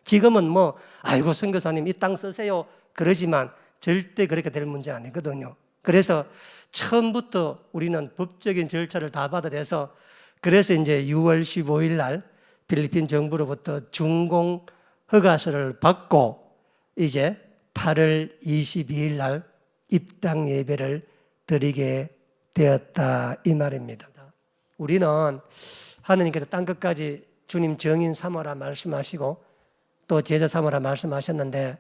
지금은 뭐 아이고 선교사님 이 땅 쓰세요 그러지만 절대 그렇게 될 문제 아니거든요. 그래서 처음부터 우리는 법적인 절차를 다 받아내서 그래서 이제 6월 15일 날 필리핀 정부로부터 준공 허가서를 받고 이제 8월 22일 날 입당 예배를 드리게 되었다 이 말입니다. 우리는 하느님께서 땅 끝까지 주님 증인 삼아라 말씀하시고 또 제자 삼아라 말씀하셨는데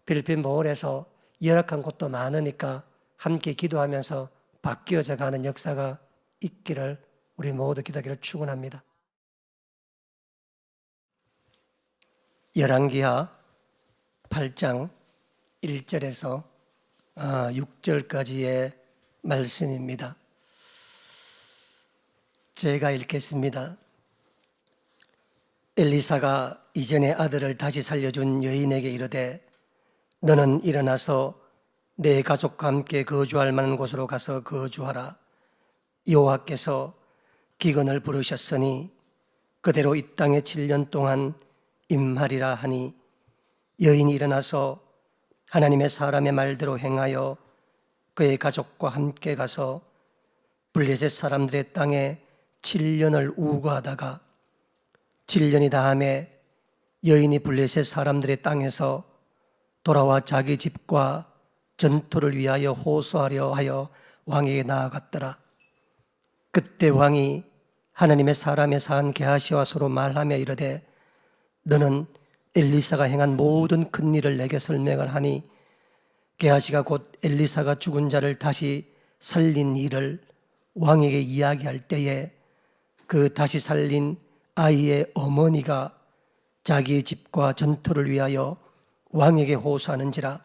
필리핀 보홀에서 열악한 곳도 많으니까 함께 기도하면서 바뀌어져 가는 역사가 있기를 우리 모두 기도하기를 축원합니다. 열왕기하 8장 1절에서 6절까지의 말씀입니다. 제가 읽겠습니다. 엘리사가 이전에 아들을 다시 살려준 여인에게 이르되 너는 일어나서 내 가족과 함께 거주할 만한 곳으로 가서 거주하라. 여호와께서 기근을 부르셨으니 그대로 이 땅에 7년 동안 임하리라 하니 여인이 일어나서 하나님의 사람의 말대로 행하여 그의 가족과 함께 가서 블레셋 사람들의 땅에 7년을 우거하다가 7년이 다음에 여인이 블레셋 사람들의 땅에서 돌아와 자기 집과 전투를 위하여 호소하려 하여 왕에게 나아갔더라. 그때 왕이 하나님의 사람의 산 게하시와 서로 말하며 이르되 너는 엘리사가 행한 모든 큰 일을 내게 설명을 하니 게하시가 곧 엘리사가 죽은 자를 다시 살린 일을 왕에게 이야기할 때에 그 다시 살린 아이의 어머니가 자기의 집과 전투를 위하여 왕에게 호소하는지라.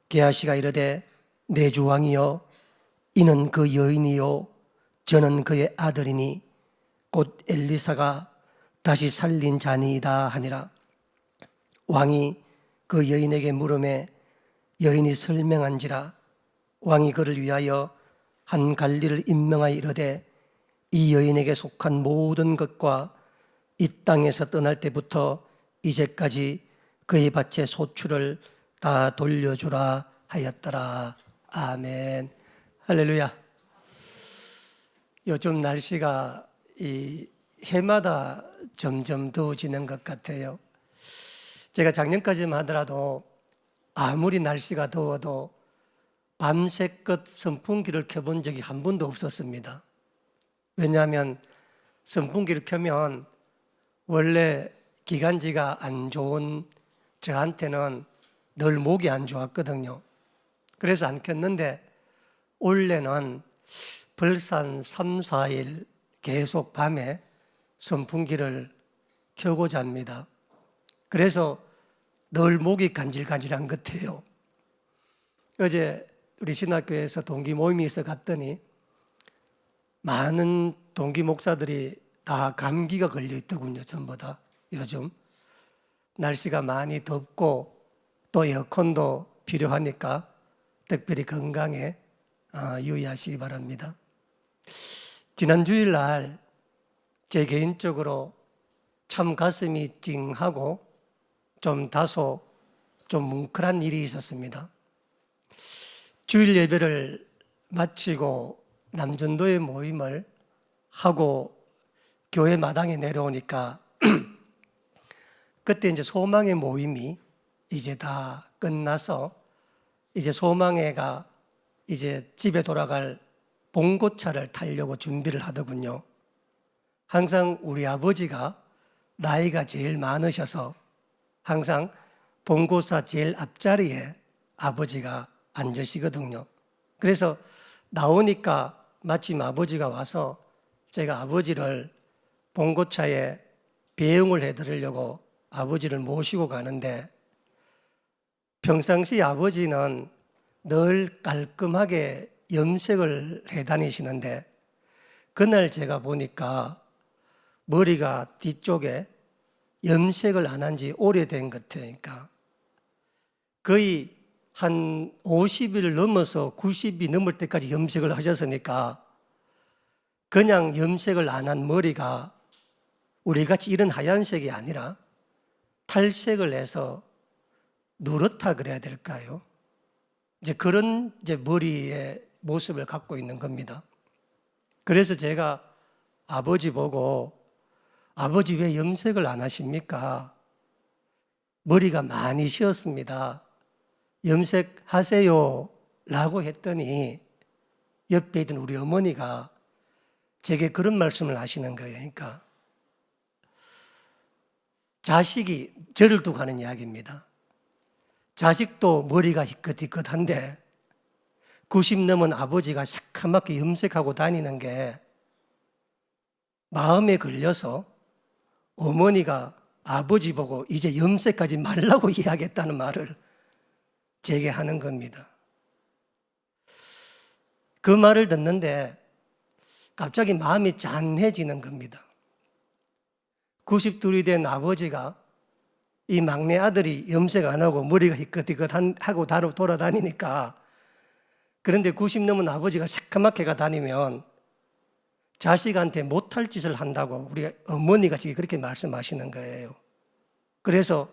게하시가 이르되 내 주 왕이여 이는 그 여인이요 저는 그의 아들이니 곧 엘리사가 다시 살린 자니이다 하니라. 왕이 그 여인에게 물으매 여인이 설명한지라. 왕이 그를 위하여 한 관리를 임명하여 이르되 이 여인에게 속한 모든 것과 이 땅에서 떠날 때부터 이제까지 그의 밭의 소출을 다 돌려주라 하였더라. 아멘. 할렐루야. 요즘 날씨가 이 해마다 점점 더워지는 것 같아요. 제가 작년까지만 하더라도 아무리 날씨가 더워도 밤새껏 선풍기를 켜본 적이 한 번도 없었습니다. 왜냐하면 선풍기를 켜면 원래 기관지가 안 좋은 저한테는 늘 목이 안 좋았거든요. 그래서 안 켰는데 올해는 벌써 한 3, 4일 계속 밤에 선풍기를 켜고 잡니다. 그래서 늘 목이 간질간질한 것 같아요. 어제 우리 신학교에서 동기 모임이 있어 갔더니 많은 동기 목사들이 다 감기가 걸려 있더군요. 전부 다 요즘 날씨가 많이 덥고 또 에어컨도 필요하니까 특별히 건강에 유의하시기 바랍니다. 지난 주일날 제 개인적으로 참 가슴이 찡하고 좀 다소 좀 뭉클한 일이 있었습니다. 주일 예배를 마치고 남전도의 모임을 하고 교회 마당에 내려오니까 그때 이제 소망의 모임이 이제 다 끝나서 이제 소망회가 이제 집에 돌아갈 봉고차를 타려고 준비를 하더군요. 항상 우리 아버지가 나이가 제일 많으셔서 항상 봉고차 제일 앞자리에 아버지가 앉으시거든요. 그래서 나오니까 마침 아버지가 와서 제가 아버지를 봉고차에 배웅을 해드리려고 아버지를 모시고 가는데 평상시 아버지는 늘 깔끔하게 염색을 해 다니시는데 그날 제가 보니까 머리가 뒤쪽에 염색을 안 한 지 오래된 것 같으니까 거의 한 50일 넘어서 90이 넘을 때까지 염색을 하셨으니까 그냥 염색을 안 한 머리가 우리같이 이런 하얀색이 아니라 탈색을 해서 누렇다 그래야 될까요? 이제 그런 이제 머리의 모습을 갖고 있는 겁니다. 그래서 제가 아버지 보고 아버지 왜 염색을 안 하십니까? 머리가 많이 쉬었습니다. 염색하세요 라고 했더니 옆에 있던 우리 어머니가 제게 그런 말씀을 하시는 거예요. 그러니까 자식이 저를 두고 하는 이야기입니다. 자식도 머리가 희끗희끗한데 90 넘은 아버지가 새카맣게 염색하고 다니는 게 마음에 걸려서 어머니가 아버지 보고 이제 염색하지 말라고 이야기했다는 말을 제게 하는 겁니다. 그 말을 듣는데 갑자기 마음이 짠해지는 겁니다. 92이 된 아버지가 이 막내 아들이 염색 안 하고 머리가 희끗희끗하고 돌아다니니까, 그런데 90 넘은 아버지가 새까맣게가 다니면 자식한테 못할 짓을 한다고 우리 어머니가 지금 그렇게 말씀하시는 거예요. 그래서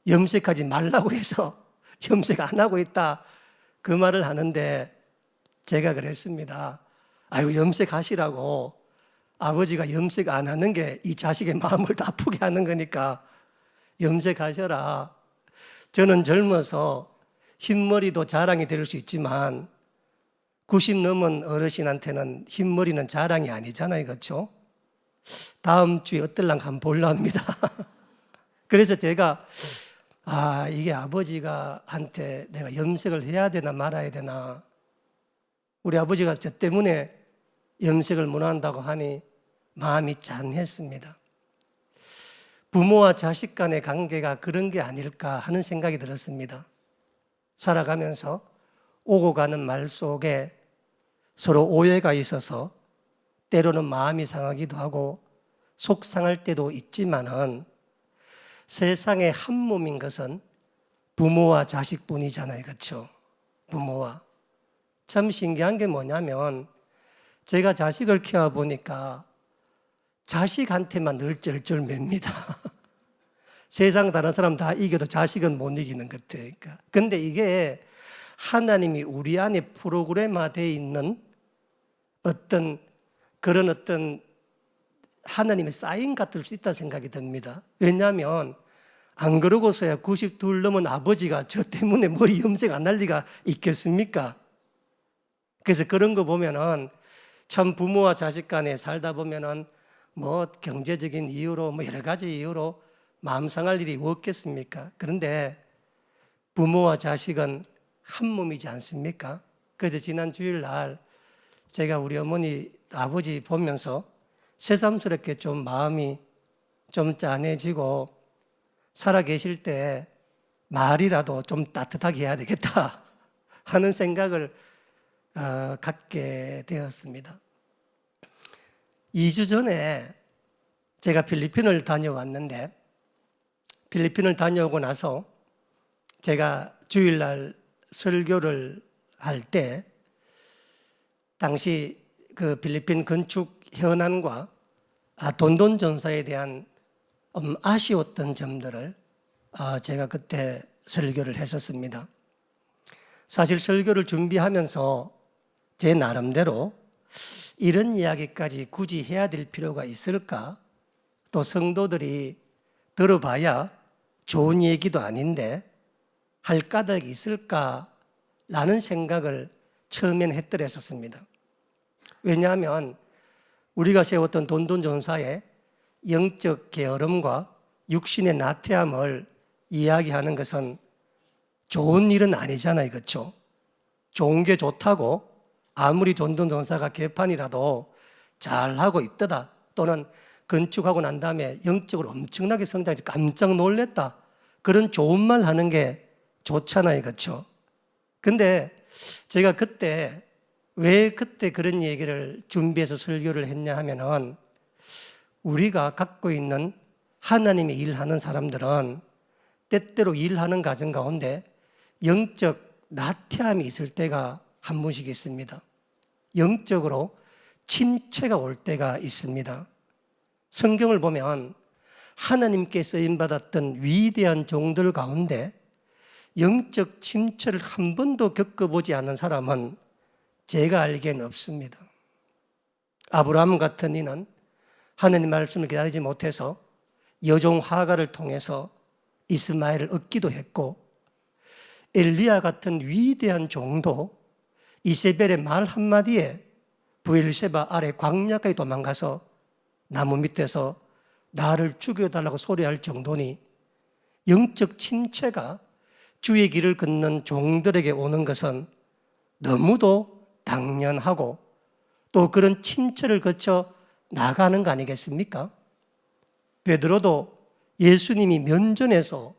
염색하지 말라고 해서 염색 안 하고 있다, 그 말을 하는데 제가 그랬습니다. 아이고, 염색하시라고. 아버지가 염색 안 하는 게 이 자식의 마음을 더 아프게 하는 거니까 염색하셔라. 저는 젊어서 흰머리도 자랑이 될 수 있지만 90 넘은 어르신한테는 흰머리는 자랑이 아니잖아요. 그렇죠? 다음 주에 어떨랑 한번 볼라 합니다. 그래서 제가 이게 아버지가 한테 내가 염색을 해야 되나 말아야 되나. 우리 아버지가 저 때문에 염색을 못 한다고 하니 마음이 짠했습니다. 부모와 자식 간의 관계가 그런 게 아닐까 하는 생각이 들었습니다. 살아가면서 오고 가는 말 속에 서로 오해가 있어서 때로는 마음이 상하기도 하고 속상할 때도 있지만은 세상에 한 몸인 것은 부모와 자식뿐이잖아요. 그렇죠? 부모와. 참 신기한 게 뭐냐면 제가 자식을 키워보니까 자식한테만 늘 쩔쩔맵니다. 세상 다른 사람 다 이겨도 자식은 못 이기는 것 같아요. 근데 이게 하나님이 우리 안에 프로그램화되어 있는 어떤 하나님의 사인 같을 수 있다는 생각이 듭니다. 왜냐하면 안 그러고서야 92 넘은 아버지가 저 때문에 머리 염색 안 할 리가 있겠습니까? 그래서 그런 거 보면은 참 부모와 자식 간에 살다 보면은 뭐 경제적인 이유로 뭐 여러 가지 이유로 마음 상할 일이 없겠습니까? 그런데 부모와 자식은 한 몸이지 않습니까? 그래서 지난 주일날 제가 우리 어머니 아버지 보면서 새삼스럽게 좀 마음이 좀 짠해지고 살아 계실 때 말이라도 좀 따뜻하게 해야 되겠다 하는 생각을 갖게 되었습니다. 2주 전에 제가 필리핀을 다녀왔는데 필리핀을 다녀오고 나서 제가 주일날 설교를 할 때 당시 그 필리핀 건축 현안과 돈돈 전사에 대한 아쉬웠던 점들을 제가 그때 설교를 했었습니다. 사실 설교를 준비하면서 제 나름대로 이런 이야기까지 굳이 해야 될 필요가 있을까? 또 성도들이 들어봐야 좋은 얘기도 아닌데 할 까닭이 있을까라는 생각을 처음에는 했더랬었습니다. 왜냐하면 우리가 세웠던 돈돈 전사의 영적 게으름과 육신의 나태함을 이야기하는 것은 좋은 일은 아니잖아요. 그렇죠? 좋은 게 좋다고 아무리 돈돈 전사가 개판이라도 잘하고 있더다, 또는 건축하고 난 다음에 영적으로 엄청나게 성장해서 깜짝 놀랬다, 그런 좋은 말 하는 게 좋잖아요. 그렇죠? 근데 제가 왜 그때 그런 얘기를 준비해서 설교를 했냐 하면은 우리가 갖고 있는 하나님의 일하는 사람들은 때때로 일하는 과정 가운데 영적 나태함이 있을 때가 한 번씩 있습니다. 영적으로 침체가 올 때가 있습니다. 성경을 보면 하나님께 쓰임받았던 위대한 종들 가운데 영적 침체를 한 번도 겪어보지 않은 사람은 제가 알기에는 없습니다. 아브라함 같은 이는 하나님 말씀을 기다리지 못해서 여종 하가를 통해서 이스마엘을 얻기도 했고, 엘리야 같은 위대한 종도 이세벨의 말 한마디에 브엘셰바 아래 광야까지 도망가서 나무 밑에서 나를 죽여달라고 소리할 정도니 영적 침체가 주의 길을 걷는 종들에게 오는 것은 너무도 당연하고 또 그런 침체를 거쳐 나가는 거 아니겠습니까? 베드로도 예수님이 면전에서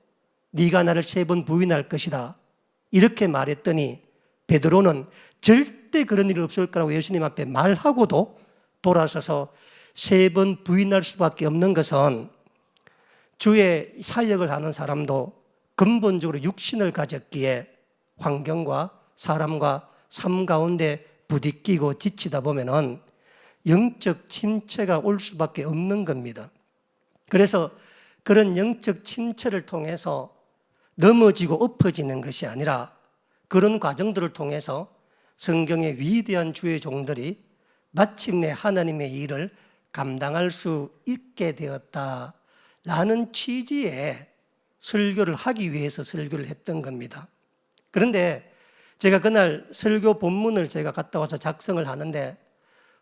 네가 나를 3번 부인할 것이다 이렇게 말했더니 베드로는 절대 그런 일이 없을 거라고 예수님 앞에 말하고도 돌아서서 3번 부인할 수밖에 없는 것은 주의 사역을 하는 사람도 근본적으로 육신을 가졌기에 환경과 사람과 삶 가운데 부딪히고 지치다 보면은 영적 침체가 올 수밖에 없는 겁니다. 그래서 그런 영적 침체를 통해서 넘어지고 엎어지는 것이 아니라 그런 과정들을 통해서 성경의 위대한 주의 종들이 마침내 하나님의 일을 감당할 수 있게 되었다라는 취지의 설교를 하기 위해서 설교를 했던 겁니다. 그런데 제가 그날 설교 본문을 제가 갔다 와서 작성을 하는데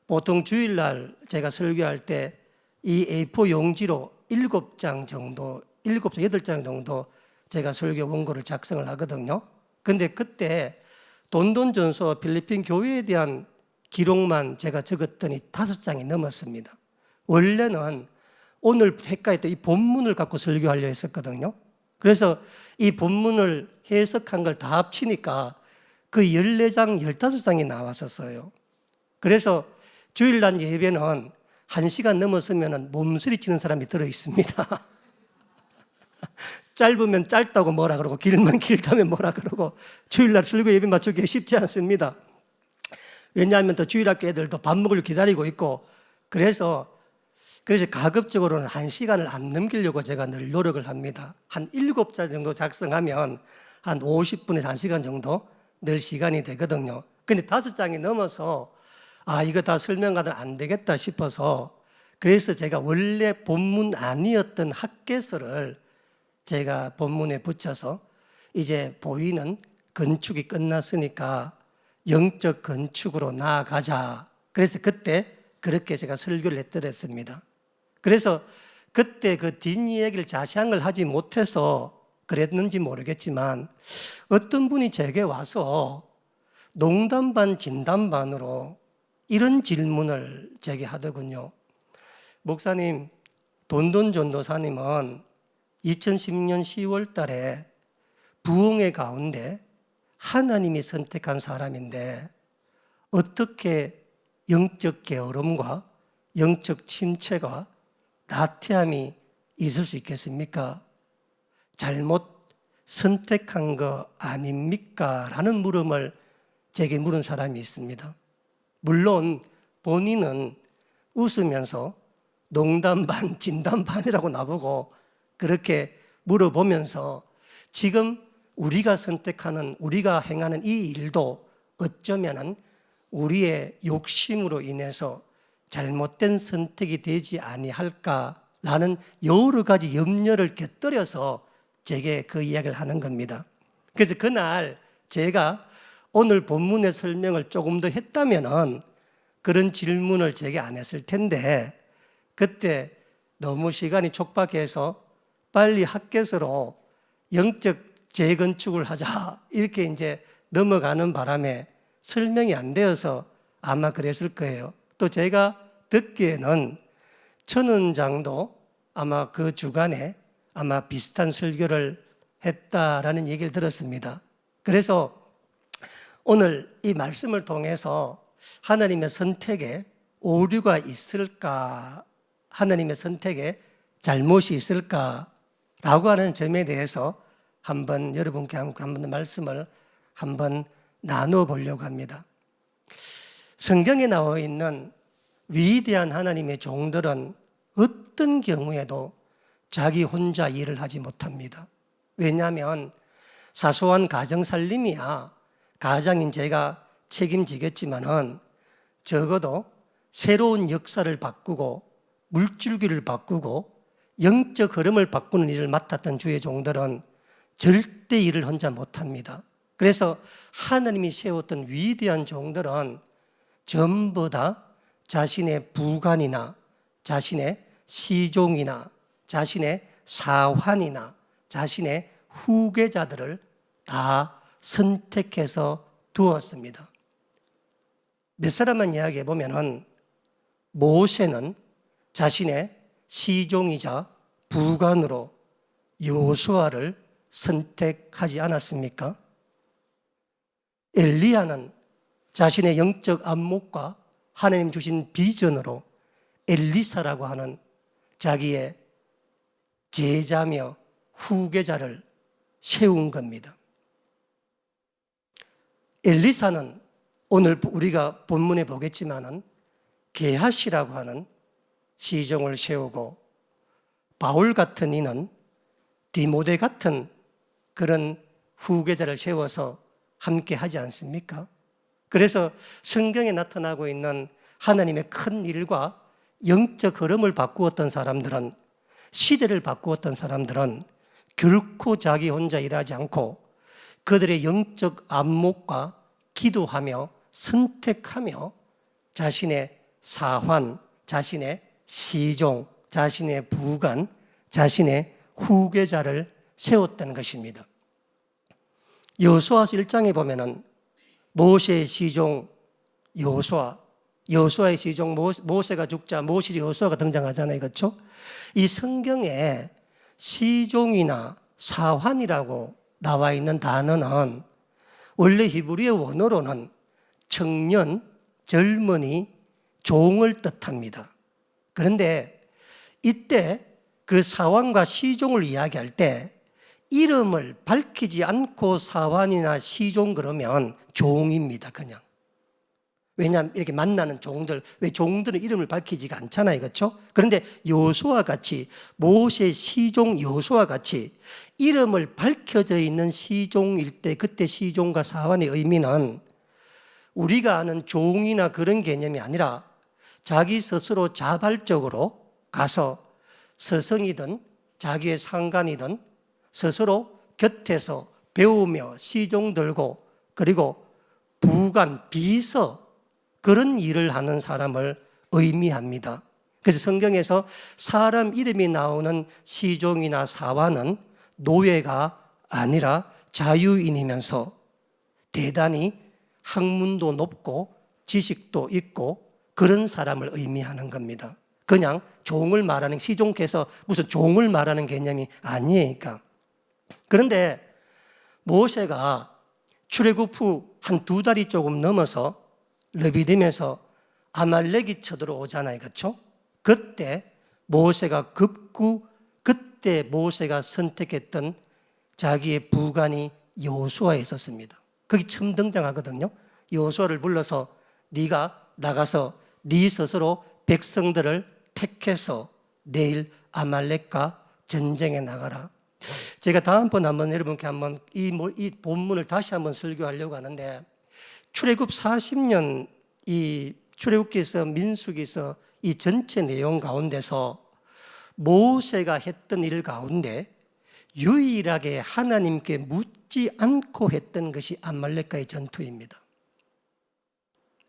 보통 주일날 제가 설교할 때 이 A4 용지로 7장 정도, 8장 정도 제가 설교 원고를 작성을 하거든요. 근데 그때 돈돈전서 필리핀 교회에 대한 기록만 제가 적었더니 5장이 넘었습니다. 원래는 오늘 헷갈렸던 이 본문을 갖고 설교하려 했었거든요. 그래서 이 본문을 해석한 걸 다 합치니까 그 14장, 15장이 나왔었어요. 그래서 주일날 예배는 1시간 넘었으면 몸서리 치는 사람이 들어있습니다. 짧으면 짧다고 뭐라 그러고 길면 길다면 뭐라 그러고 주일날 설교 예배 맞추기 쉽지 않습니다. 왜냐하면 또 주일학교 애들도 밥 먹으려 기다리고 있고 그래서 가급적으로는 1시간을 안 넘기려고 제가 늘 노력을 합니다. 한 7자 정도 작성하면 한 50분에서 1시간 정도 늘 시간이 되거든요. 근데 5장이 넘어서 이거 다 설명하면 안 되겠다 싶어서 그래서 제가 원래 본문 아니었던 학개서를 제가 본문에 붙여서 이제 보이는 건축이 끝났으니까 영적 건축으로 나아가자. 그래서 그때 그렇게 제가 설교를 했더랬습니다. 그래서 그때 그 뒷이야기를 자세한 걸 하지 못해서 그랬는지 모르겠지만 어떤 분이 제게 와서 농담 반 진담 반으로 이런 질문을 제게 하더군요. 목사님, 돈돈전도사님은 2010년 10월 달에 부흥회 가운데 하나님이 선택한 사람인데 어떻게 영적 게으름과 영적 침체가 나태함이 있을 수 있겠습니까? 잘못 선택한 거 아닙니까? 라는 물음을 제게 물은 사람이 있습니다. 물론 본인은 웃으면서 농담 반 진담 반이라고 나보고 그렇게 물어보면서 지금 우리가 선택하는 우리가 행하는 이 일도 어쩌면은 우리의 욕심으로 인해서 잘못된 선택이 되지 아니할까라는 여러 가지 염려를 곁들여서 제게 그 이야기를 하는 겁니다. 그래서 그날 제가 오늘 본문의 설명을 조금 더 했다면은 그런 질문을 제게 안 했을 텐데 그때 너무 시간이 촉박해서 빨리 학개서로 영적 재건축을 하자 이렇게 이제 넘어가는 바람에 설명이 안 되어서 아마 그랬을 거예요. 또 제가 듣기에는 천원장도 아마 그 주간에 아마 비슷한 설교를 했다라는 얘기를 들었습니다. 그래서 오늘 이 말씀을 통해서 하나님의 선택에 오류가 있을까, 하나님의 선택에 잘못이 있을까라고 하는 점에 대해서 한번 여러분께 한번 말씀을 한번 나누어 보려고 합니다. 성경에 나와 있는 위대한 하나님의 종들은 어떤 경우에도 자기 혼자 일을 하지 못합니다. 왜냐하면 사소한 가정 살림이야 가장인 제가 책임지겠지만은 적어도 새로운 역사를 바꾸고 물줄기를 바꾸고 영적 흐름을 바꾸는 일을 맡았던 주의 종들은 절대 일을 혼자 못합니다. 그래서 하나님이 세웠던 위대한 종들은 전부 다 자신의 부관이나 자신의 시종이나 자신의 사환이나 자신의 후계자들을 다 선택해서 두었습니다. 몇 사람만 이야기해 보면은 모세는 자신의 시종이자 부관으로 여호수아를 선택하지 않았습니까? 엘리야는 자신의 영적 안목과 하나님 주신 비전으로 엘리사라고 하는 자기의 제자며 후계자를 세운 겁니다. 엘리사는 오늘 우리가 본문에 보겠지만은 게하시라고 하는 시종을 세우고, 바울 같은 이는 디모데 같은 그런 후계자를 세워서 함께 하지 않습니까? 그래서 성경에 나타나고 있는 하나님의 큰 일과 영적 흐름을 바꾸었던 사람들은, 시대를 바꾸었던 사람들은 결코 자기 혼자 일하지 않고 그들의 영적 안목과 기도하며 선택하며 자신의 사환, 자신의 시종, 자신의 부관, 자신의 후계자를 세웠다는 것입니다. 여호수아서 1장에 보면은 모세의 시종 여호수아의 시종 모세가 죽자 모시 여호수아가 등장하잖아요. 그렇죠? 이 성경에 시종이나 사환이라고 나와 있는 단어는 원래 히브리어 원어로는 청년, 젊은이, 종을 뜻합니다. 그런데 이때 그 사환과 시종을 이야기할 때 이름을 밝히지 않고 사환이나 시종 그러면 종입니다, 그냥. 왜냐하면 이렇게 만나는 종들, 왜 종들은 이름을 밝히지가 않잖아요, 그렇죠? 그런데 여호수아 같이, 모세 시종 여호수아 같이 이름을 밝혀져 있는 시종일 때 그때 시종과 사환의 의미는 우리가 아는 종이나 그런 개념이 아니라 자기 스스로 자발적으로 가서 서성이든 자기의 상관이든 스스로 곁에서 배우며 시종 들고 그리고 부관, 비서 그런 일을 하는 사람을 의미합니다. 그래서 성경에서 사람 이름이 나오는 시종이나 사환은 노예가 아니라 자유인이면서 대단히 학문도 높고 지식도 있고 그런 사람을 의미하는 겁니다. 그냥 종을 말하는, 시종께서 무슨 종을 말하는 개념이 아니니까. 그런데 모세가 출애굽 후 한 2달이 조금 넘어서 르비딤에서 아말렉이 쳐들어오잖아요, 그렇죠? 그때 모세가 그때 모세가 선택했던 자기의 부관이 여호수아에 있었습니다. 거기 처음 등장하거든요. 여호수아를 불러서 네가 나가서 네 스스로 백성들을 택해서 내일 아말렉과 전쟁에 나가라. 제가 다음번 한번 여러분께 한번 이 본문을 다시 한번 설교하려고 하는데, 출애굽 40년 이 출애굽기에서 민수기에서 이 전체 내용 가운데서 모세가 했던 일 가운데 유일하게 하나님께 묻지 않고 했던 것이 아말렉과의 전투입니다.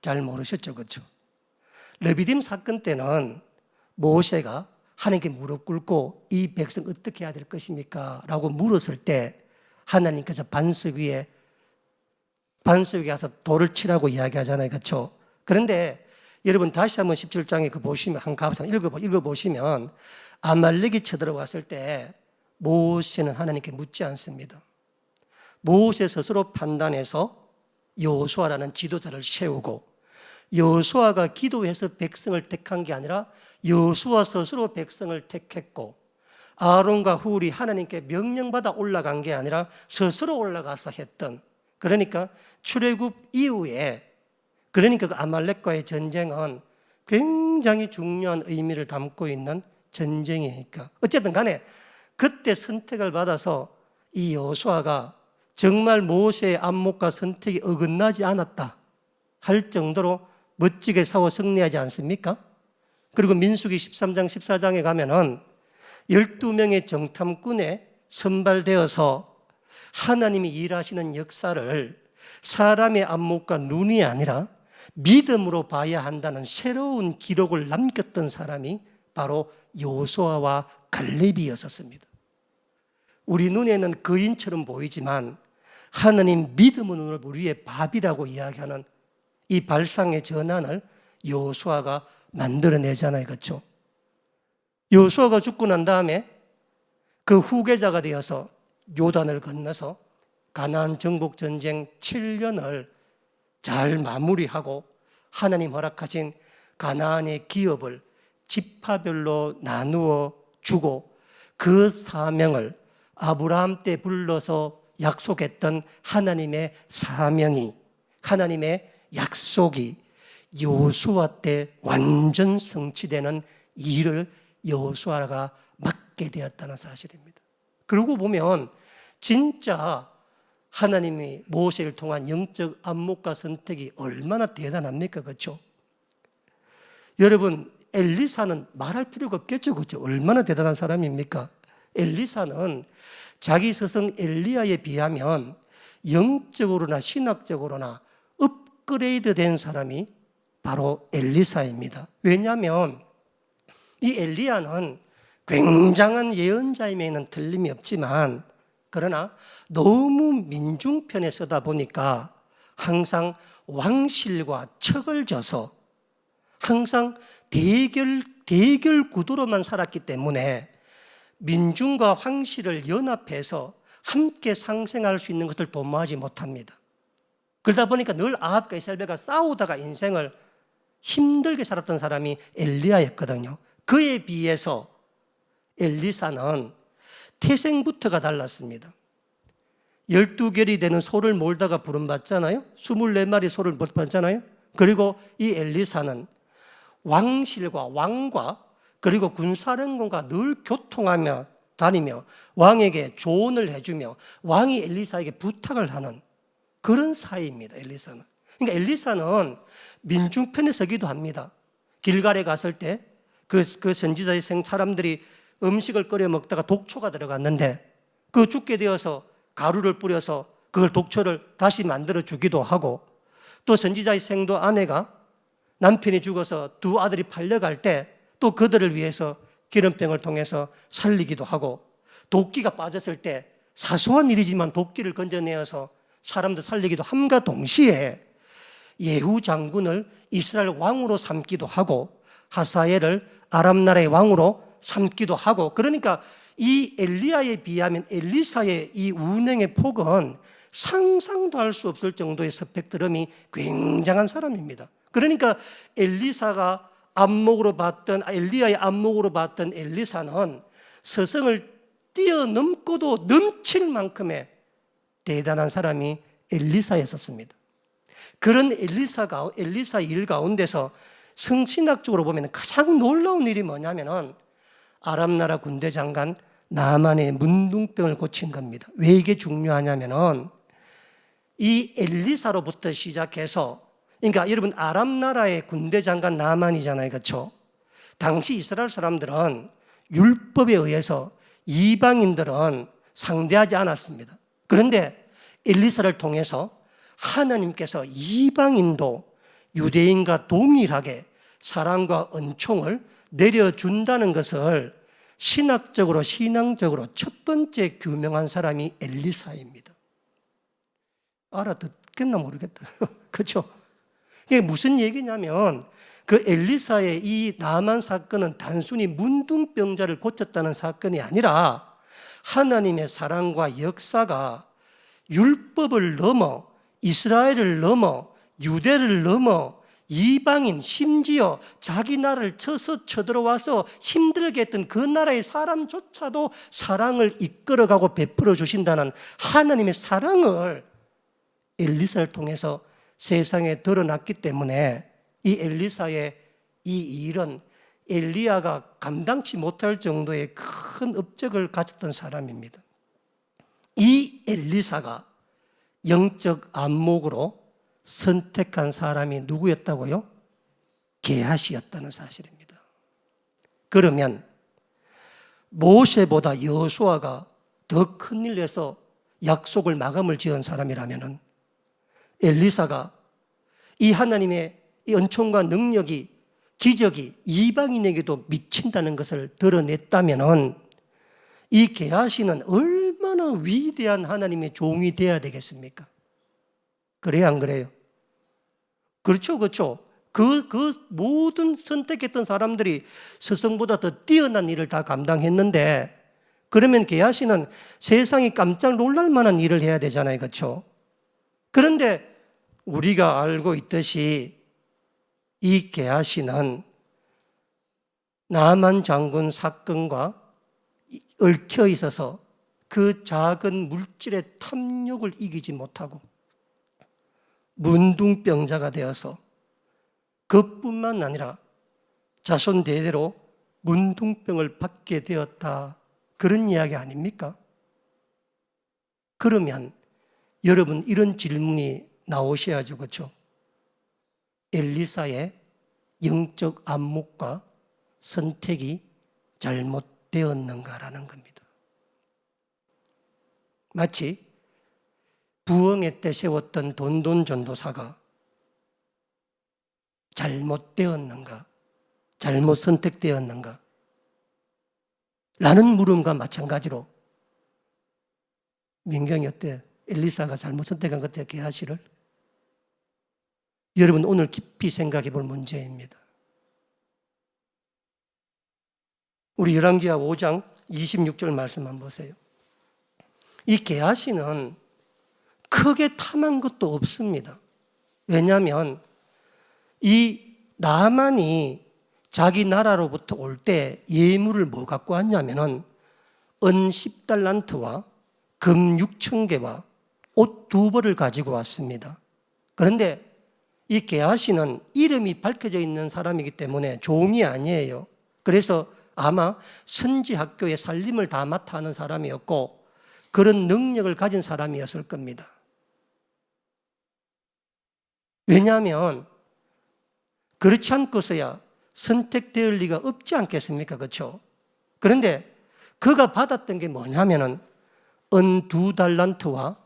잘 모르셨죠, 그렇죠? 르비딤 사건 때는 모세가 하나님께 무릎 꿇고 이 백성 어떻게 해야 될 것입니까? 라고 물었을 때 하나님께서 반석 위에 가서 돌을 치라고 이야기하잖아요, 그렇죠? 그런데 여러분 다시 한번 17장에 그 보시면 한번 읽어보시면 아말렉이 쳐들어왔을 때 모세는 하나님께 묻지 않습니다. 모세 스스로 판단해서 여호수아라는 지도자를 세우고, 여호수아가 기도해서 백성을 택한 게 아니라 여호수아 스스로 백성을 택했고, 아론과 훌이 하나님께 명령받아 올라간 게 아니라 스스로 올라가서 했던, 그러니까 출애굽 이후에, 그러니까 그 아말렉과의 전쟁은 굉장히 중요한 의미를 담고 있는 전쟁이니까. 어쨌든 간에 그때 선택을 받아서 이 여호수아가 정말 모세의 안목과 선택이 어긋나지 않았다 할 정도로 멋지게 싸워 승리하지 않습니까? 그리고 민수기 13장 14장에 가면은 12명의 정탐꾼에 선발되어서 하나님이 일하시는 역사를 사람의 안목과 눈이 아니라 믿음으로 봐야 한다는 새로운 기록을 남겼던 사람이 바로 여호수아와 갈렙이었었습니다. 우리 눈에는 거인처럼 보이지만 하느님 믿음의 눈을 우리의 밥이라고 이야기하는 이 발상의 전환을 여호수아가 만들어내잖아요. 그렇죠? 여호수아가 죽고 난 다음에 그 후계자가 되어서 요단을 건너서 가나안 정복 전쟁 7년을 잘 마무리하고 하나님 허락하신 가나안의 기업을 지파별로 나누어 주고 그 사명을 아브라함 때 불러서 약속했던 하나님의 사명이, 하나님의 약속이 여호수아 때 완전 성취되는 일을 여호수아가 맡게 되었다는 사실입니다. 그러고 보면 진짜 하나님이 모세를 통한 영적 안목과 선택이 얼마나 대단합니까? 그렇죠? 여러분, 엘리사는 말할 필요가 없겠죠. 그렇죠? 얼마나 대단한 사람입니까? 엘리사는 자기 스승 엘리야에 비하면 영적으로나 신학적으로나 업그레이드 된 사람이 바로 엘리사입니다. 왜냐하면 이 엘리야는 굉장한 예언자임에는 틀림이 없지만 그러나 너무 민중편에 서다 보니까 항상 왕실과 척을 져서 항상 대결 구도로만 살았기 때문에 민중과 황실을 연합해서 함께 상생할 수 있는 것을 도모하지 못합니다. 그러다 보니까 늘 아합과 이살벨과 싸우다가 인생을 힘들게 살았던 사람이 엘리야였거든요. 그에 비해서 엘리사는 태생부터가 달랐습니다. 12결이 되는 소를 몰다가 부름받잖아요. 24마리 소를 받잖아요. 그리고 이 엘리사는 왕실과 왕과 그리고 군사령관과 늘 교통하며 다니며 왕에게 조언을 해주며 왕이 엘리사에게 부탁을 하는 그런 사이입니다. 엘리사는. 그러니까 엘리사는 민중편에 서기도 합니다. 길갈에 갔을 때 그 선지자의 사람들이 음식을 끓여 먹다가 독초가 들어갔는데 그 죽게 되어서 가루를 뿌려서 그걸 독초를 다시 만들어 주기도 하고 또 선지자의 생도 아내가 남편이 죽어서 두 아들이 팔려갈 때 또 그들을 위해서 기름병을 통해서 살리기도 하고 도끼가 빠졌을 때 사소한 일이지만 도끼를 건져내어서 사람들 살리기도 함과 동시에 예후 장군을 이스라엘 왕으로 삼기도 하고 하사엘을 아람 나라의 왕으로 삼기도 하고 그러니까 이 엘리야에 비하면 엘리사의 이 운행의 폭은 상상도 할 수 없을 정도의 스펙트럼이 굉장한 사람입니다. 그러니까 엘리야의 안목으로 봤던 엘리사는 스승을 뛰어넘고도 넘칠 만큼의 대단한 사람이 엘리사였었습니다. 그런 엘리사 일 가운데서 성신학적으로 보면 가장 놀라운 일이 뭐냐면은 아람 나라 군대 장관 나만의 문둥병을 고친 겁니다. 왜 이게 중요하냐면은 이 엘리사로부터 시작해서 그러니까 여러분 아람 나라의 군대 장관 나만이잖아요. 그렇죠? 당시 이스라엘 사람들은 율법에 의해서 이방인들은 상대하지 않았습니다. 그런데 엘리사를 통해서 하나님께서 이방인도 유대인과 동일하게 사랑과 은총을 내려준다는 것을 신학적으로 신앙적으로 첫 번째 규명한 사람이 엘리사입니다. 알아듣겠나 모르겠다. 그렇죠? 이게 무슨 얘기냐면 그 엘리사의 이 나만 사건은 단순히 문둥병자를 고쳤다는 사건이 아니라 하나님의 사랑과 역사가 율법을 넘어 이스라엘을 넘어 유대를 넘어 이방인 심지어 자기 나라를 쳐서 쳐들어와서 힘들게 했던 그 나라의 사람조차도 사랑을 이끌어가고 베풀어 주신다는 하나님의 사랑을 엘리사를 통해서 세상에 드러났기 때문에 이 엘리사의 이 일은 엘리야가 감당치 못할 정도의 큰 업적을 가졌던 사람입니다. 이 엘리사가 영적 안목으로 선택한 사람이 누구였다고요? 게하시였다는 사실입니다. 그러면 모세보다 여호수아가 더 큰일 내서 약속을 마감을 지은 사람이라면 엘리사가 이 하나님의 이 은총과 능력이, 기적이 이방인에게도 미친다는 것을 드러냈다면 이 게하시는 얼마나 위대한 하나님의 종이 되어야 되겠습니까? 그래요, 안 그래요? 그렇죠, 그렇죠. 그 모든 선택했던 사람들이 스승보다 더 뛰어난 일을 다 감당했는데, 그러면 게하시는 세상이 깜짝 놀랄 만한 일을 해야 되잖아요, 그렇죠? 그런데 우리가 알고 있듯이 이 게하시는 나만 장군 사건과 얽혀 있어서 그 작은 물질의 탐욕을 이기지 못하고 문둥병자가 되어서 그뿐만 아니라 자손 대대로 문둥병을 받게 되었다, 그런 이야기 아닙니까? 그러면 여러분, 이런 질문이 나오셔야죠, 그렇죠? 엘리사의 영적 안목과 선택이 잘못되었는가라는 겁니다. 마치 부흥회 때 세웠던 돈돈 전도사가 잘못되었는가, 잘못 선택되었는가 라는 물음과 마찬가지로 민경이 어때? 엘리사가 잘못 선택한 것 같아요, 게하시를? 여러분, 오늘 깊이 생각해 볼 문제입니다. 우리 열왕기하 5장 26절 말씀 한번 보세요. 이 게하시는 크게 탐한 것도 없습니다. 왜냐하면 이 나만이 자기 나라로부터 올 때 예물을 뭐 갖고 왔냐면은 은 10달란트와 금 6,000개와 옷 2벌을 가지고 왔습니다. 그런데 이 게하시는 이름이 밝혀져 있는 사람이기 때문에 종이 아니에요. 그래서 아마 선지학교의 살림을 다 맡아 하는 사람이었고 그런 능력을 가진 사람이었을 겁니다. 왜냐하면 그렇지 않고서야 선택될 리가 없지 않겠습니까? 그렇죠? 그런데 그가 받았던 게 뭐냐면은 은 2달란트와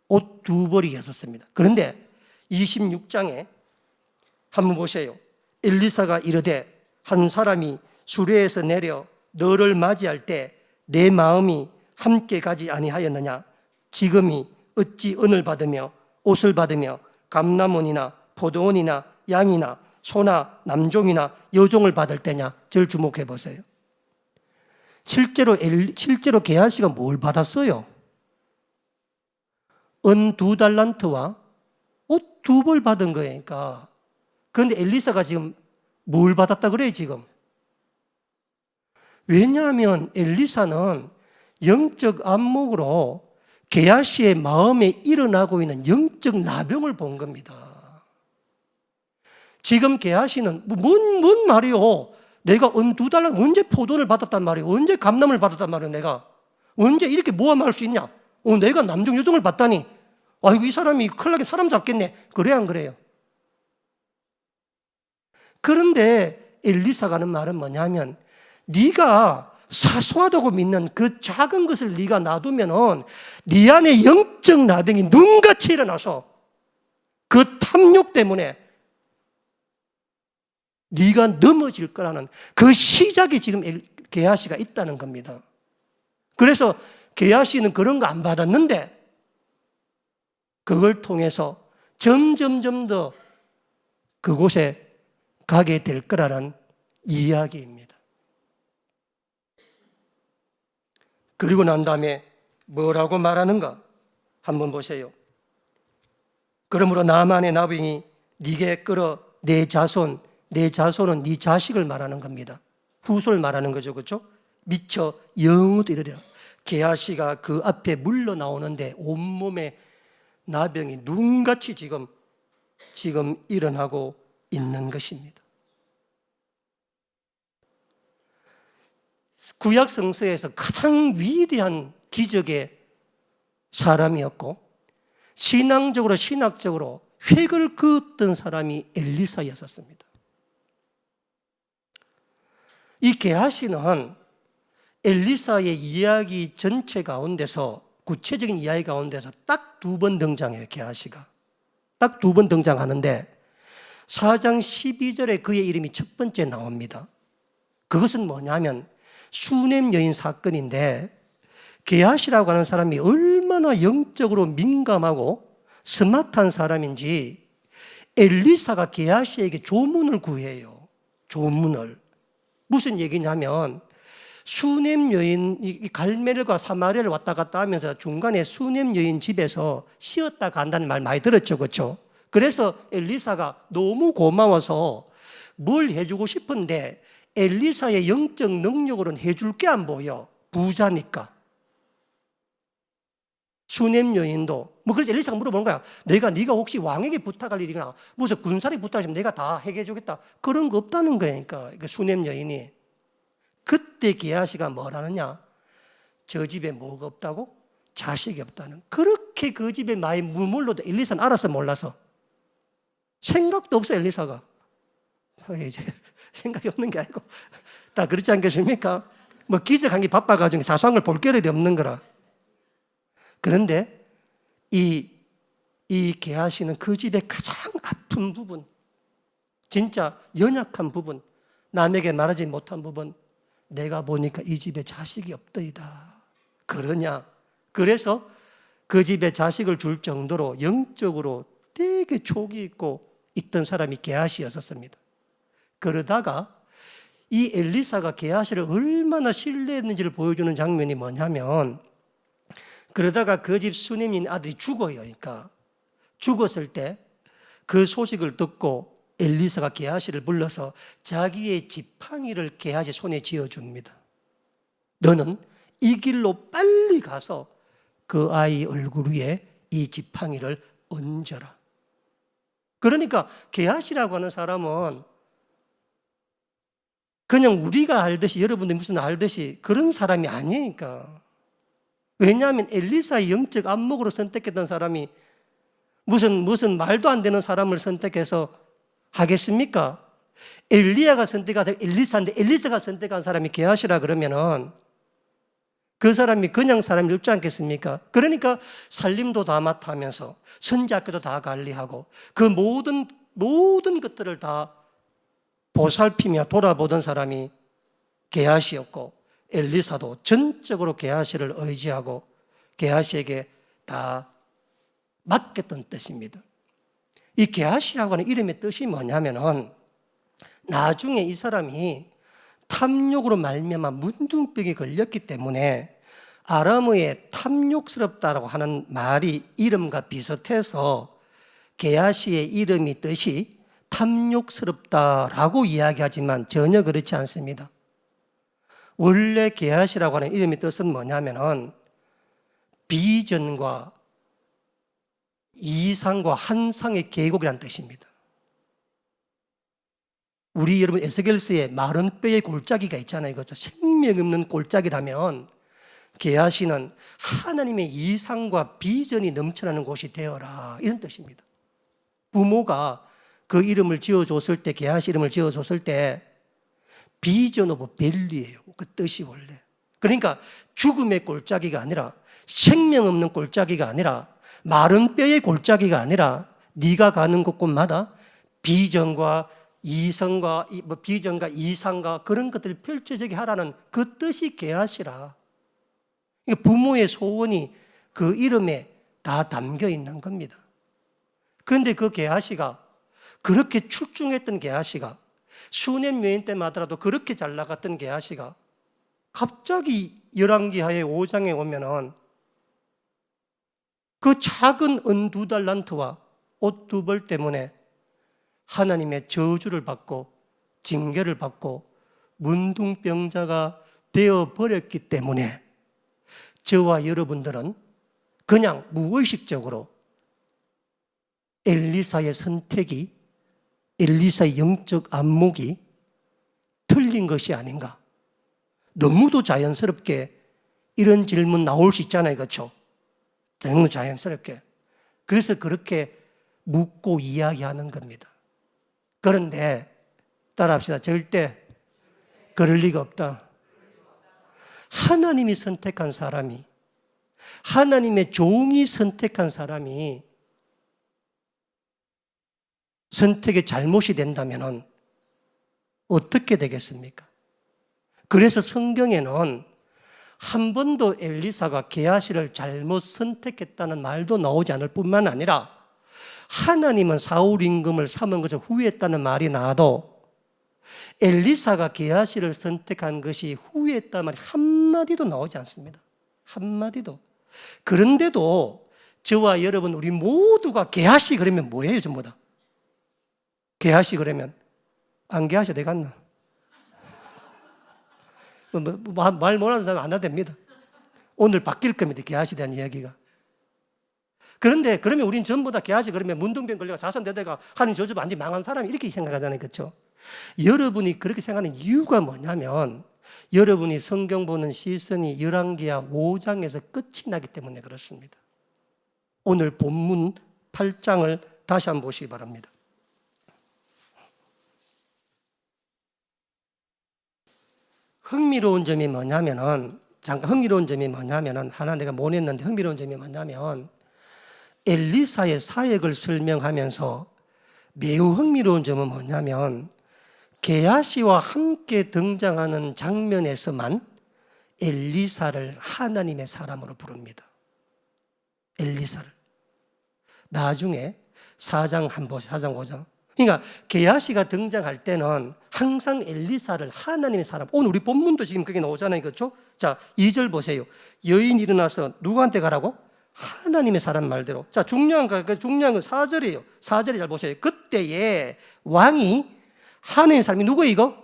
옷 2벌이었습니다. 그런데 26장에 한번 보세요. 엘리사가 이르되 한 사람이 수레에서 내려 너를 맞이할 때 내 마음이 함께 가지 아니하였느냐? 지금이 어찌 은을 받으며 옷을 받으며 감람원이나 포도원이나 양이나 소나 남종이나 여종을 받을 때냐? 저를 주목해 보세요. 실제로 게하시가 뭘 받았어요? 은 2달란트와 옷 2벌 받은 거니까. 그런데 엘리사가 지금 뭘 받았다 그래요, 지금? 왜냐하면 엘리사는 영적 안목으로 게하시의 마음에 일어나고 있는 영적 나병을 본 겁니다. 지금 게하시는 뭔 말이요? 내가 은 2달란트 언제 포도를 받았단 말이에요? 언제 감람을 받았단 말이에요? 내가 언제 이렇게 모함할 수 있냐? 내가 남종 여종을 받다니, 아이고 이 사람이 큰일 나게 사람 잡겠네. 그래 안 그래요? 그런데 엘리사가 하는 말은 뭐냐면 네가 사소하다고 믿는 그 작은 것을 네가 놔두면은 네 안에 영적 나병이 눈같이 일어나서 그 탐욕 때문에 네가 넘어질 거라는 그 시작이 지금 게하시가 있다는 겁니다. 그래서 게하시는 그런 거 안 받았는데 그걸 통해서 점점점 더 그곳에 가게 될 거라는 이야기입니다. 그리고 난 다음에 뭐라고 말하는가? 한번 보세요. 그러므로 나만의 나병이 네게 끌어 내 자손은 네 자식을 말하는 겁니다. 후손을 말하는 거죠, 그렇죠? 미쳐 영어도 이르리라. 게하시가 그 앞에 물러 나오는데 온몸에 나병이 눈같이 지금 일어나고 있는 것입니다. 구약 성서에서 가장 위대한 기적의 사람이었고 신학적으로 획을 그었던 사람이 엘리사였었습니다. 이 게하시는 엘리사의 이야기 전체 가운데서 구체적인 이야기 가운데서 딱 2번 등장해요. 게하시가 딱 2번 등장하는데 4장 12절에 그의 이름이 첫 번째 나옵니다. 그것은 뭐냐면 수넴 여인 사건인데, 게하시라고 하는 사람이 얼마나 영적으로 민감하고 스마트한 사람인지 엘리사가 게하시에게 조문을 구해요. 조문을. 무슨 얘기냐면 수넴 여인, 이 갈멜과 사마리아를 왔다 갔다 하면서 중간에 수넴 여인 집에서 쉬었다 간다는 말 많이 들었죠, 그렇죠? 그래서 엘리사가 너무 고마워서 뭘 해주고 싶은데 엘리사의 영적 능력으로는 해줄 게 안 보여. 부자니까. 수넴 여인도 그래서 엘리사가 물어보는 거야. 네가 혹시 왕에게 부탁할 일이나 무슨 군사리 부탁하시면 내가 다 해결해 주겠다. 그런 거 없다는 거니까 수넴 여인이. 그때 게하시가 뭐라느냐? 저 집에 뭐가 없다고? 자식이 없다는. 그렇게 그 집에 많이 머물러도 엘리사는 알아서 몰라서 생각도 없어. 엘리사가 이제 생각이 없는 게 아니고 다 그렇지 않겠습니까? 기적한 게 바빠가지고 사소한 걸 볼 겨를이 없는 거라. 그런데 이 게하시는 그 집의 가장 아픈 부분, 진짜 연약한 부분, 남에게 말하지 못한 부분, 내가 보니까 이 집에 자식이 없더이다. 그러냐? 그래서 그 집에 자식을 줄 정도로 영적으로 되게 촉이 있고 있던 사람이 게하시였었습니다. 그러다가 이 엘리사가 게하시를 얼마나 신뢰했는지를 보여주는 장면이 뭐냐면, 그러다가 그 집 수넴인 아들이 죽어요. 그러니까 죽었을 때 그 소식을 듣고 엘리사가 게하시를 불러서 자기의 지팡이를 게하시 손에 쥐어줍니다. 너는 이 길로 빨리 가서 그 아이 얼굴 위에 이 지팡이를 얹어라. 그러니까 게하시라고 하는 사람은 그냥 우리가 알듯이, 여러분들이 무슨 알듯이 그런 사람이 아니니까. 왜냐하면 엘리사의 영적 안목으로 선택했던 사람이 무슨 말도 안 되는 사람을 선택해서 하겠습니까? 엘리야가 선택한 엘리사인데 엘리사가 선택한 사람이 게하시라 그러면은 그 사람이 그냥 사람이 없지 않겠습니까? 그러니까 살림도 다 맡아하면서 선지학교도 다 관리하고 그 모든 것들을 다 보살피며 돌아보던 사람이 게하시였고, 엘리사도 전적으로 게하시를 의지하고 게하시에게 다 맡겼던 뜻입니다. 이 게하시라고 하는 이름의 뜻이 뭐냐면은 나중에 이 사람이 탐욕으로 말미암아 문둥병이 걸렸기 때문에 아람어의 탐욕스럽다라고 하는 말이 이름과 비슷해서 게하시의 이름이 뜻이 탐욕스럽다라고 이야기하지만 전혀 그렇지 않습니다. 원래 게하시라고 하는 이름의 뜻은 뭐냐면은 비전과 이상과 한상의 계곡이라는 뜻입니다. 우리 여러분 에스겔서에 마른 뼈의 골짜기가 있잖아요. 그렇죠? 생명 없는 골짜기라면 게하시는 하나님의 이상과 비전이 넘쳐나는 곳이 되어라, 이런 뜻입니다. 부모가 그 이름을 지어줬을 때, 게하시 이름을 지어줬을 때 비전 오브 벨리예요. 그 뜻이 원래. 그러니까 죽음의 골짜기가 아니라, 생명 없는 골짜기가 아니라, 마른 뼈의 골짜기가 아니라 네가 가는 곳곳마다 비전과 이상과 그런 것들을 펼쳐지게 하라는 그 뜻이 게하시라. 부모의 소원이 그 이름에 다 담겨 있는 겁니다. 그런데 그 게하시가, 그렇게 출중했던 게하시가, 수넴 여인 때마다라도 그렇게 잘 나갔던 게하시가 갑자기 열왕기하의 5장에 오면은 그 작은 은 2달란트와 옷 2벌 때문에 하나님의 저주를 받고 징계를 받고 문둥병자가 되어버렸기 때문에 저와 여러분들은 그냥 무의식적으로 엘리사의 선택이, 엘리사의 영적 안목이 틀린 것이 아닌가. 너무도 자연스럽게 이런 질문 나올 수 있잖아요. 그렇죠? 너무 자연스럽게. 그래서 그렇게 묻고 이야기하는 겁니다. 그런데 따라합시다. 절대 그럴 리가 없다. 하나님이 선택한 사람이, 하나님의 종이 선택한 사람이 선택의 잘못이 된다면 어떻게 되겠습니까? 그래서 성경에는 한 번도 엘리사가 게하시를 잘못 선택했다는 말도 나오지 않을 뿐만 아니라 하나님은 사울 임금을 삼은 것을 후회했다는 말이 나와도 엘리사가 게하시를 선택한 것이 후회했다는 말이 한마디도 나오지 않습니다. 한마디도. 그런데도 저와 여러분 우리 모두가 게하시 그러면 뭐예요? 전부 다. 게하시 그러면 안 게하시 되겠나? 말 못하는 사람 안 해도 됩니다. 오늘 바뀔 겁니다. 게하시에 대한 이야기가. 그런데 그러면 우린 전부 다 게하시 그러면 문둥병 걸려가 자손대대가 하는 저주도 완전히 망한 사람이 이렇게 생각하잖아요. 그렇죠? 여러분이 그렇게 생각하는 이유가 뭐냐면 여러분이 성경 보는 시선이 열왕기하 5장에서 끝이 나기 때문에 그렇습니다. 오늘 본문 8장을 다시 한번 보시기 바랍니다. 흥미로운 점이 뭐냐면은 하나 내가 못 했는데 흥미로운 점이 뭐냐면 엘리사의 사역을 설명하면서 매우 흥미로운 점은 뭐냐면 게하시와 함께 등장하는 장면에서만 엘리사를 하나님의 사람으로 부릅니다. 엘리사를. 나중에 4장 5장. 그러니까 게하시가 등장할 때는 항상 엘리사를 하나님의 사람. 오늘 우리 본문도 지금 그게 나오잖아요. 그렇죠? 자, 2절 보세요. 여인 일어나서 누구한테 가라고? 하나님의 사람 말대로. 자, 중요한 건 4절이에요. 4절에 잘 보세요. 그때에 왕이 하나님의 사람이 누구예요, 이거?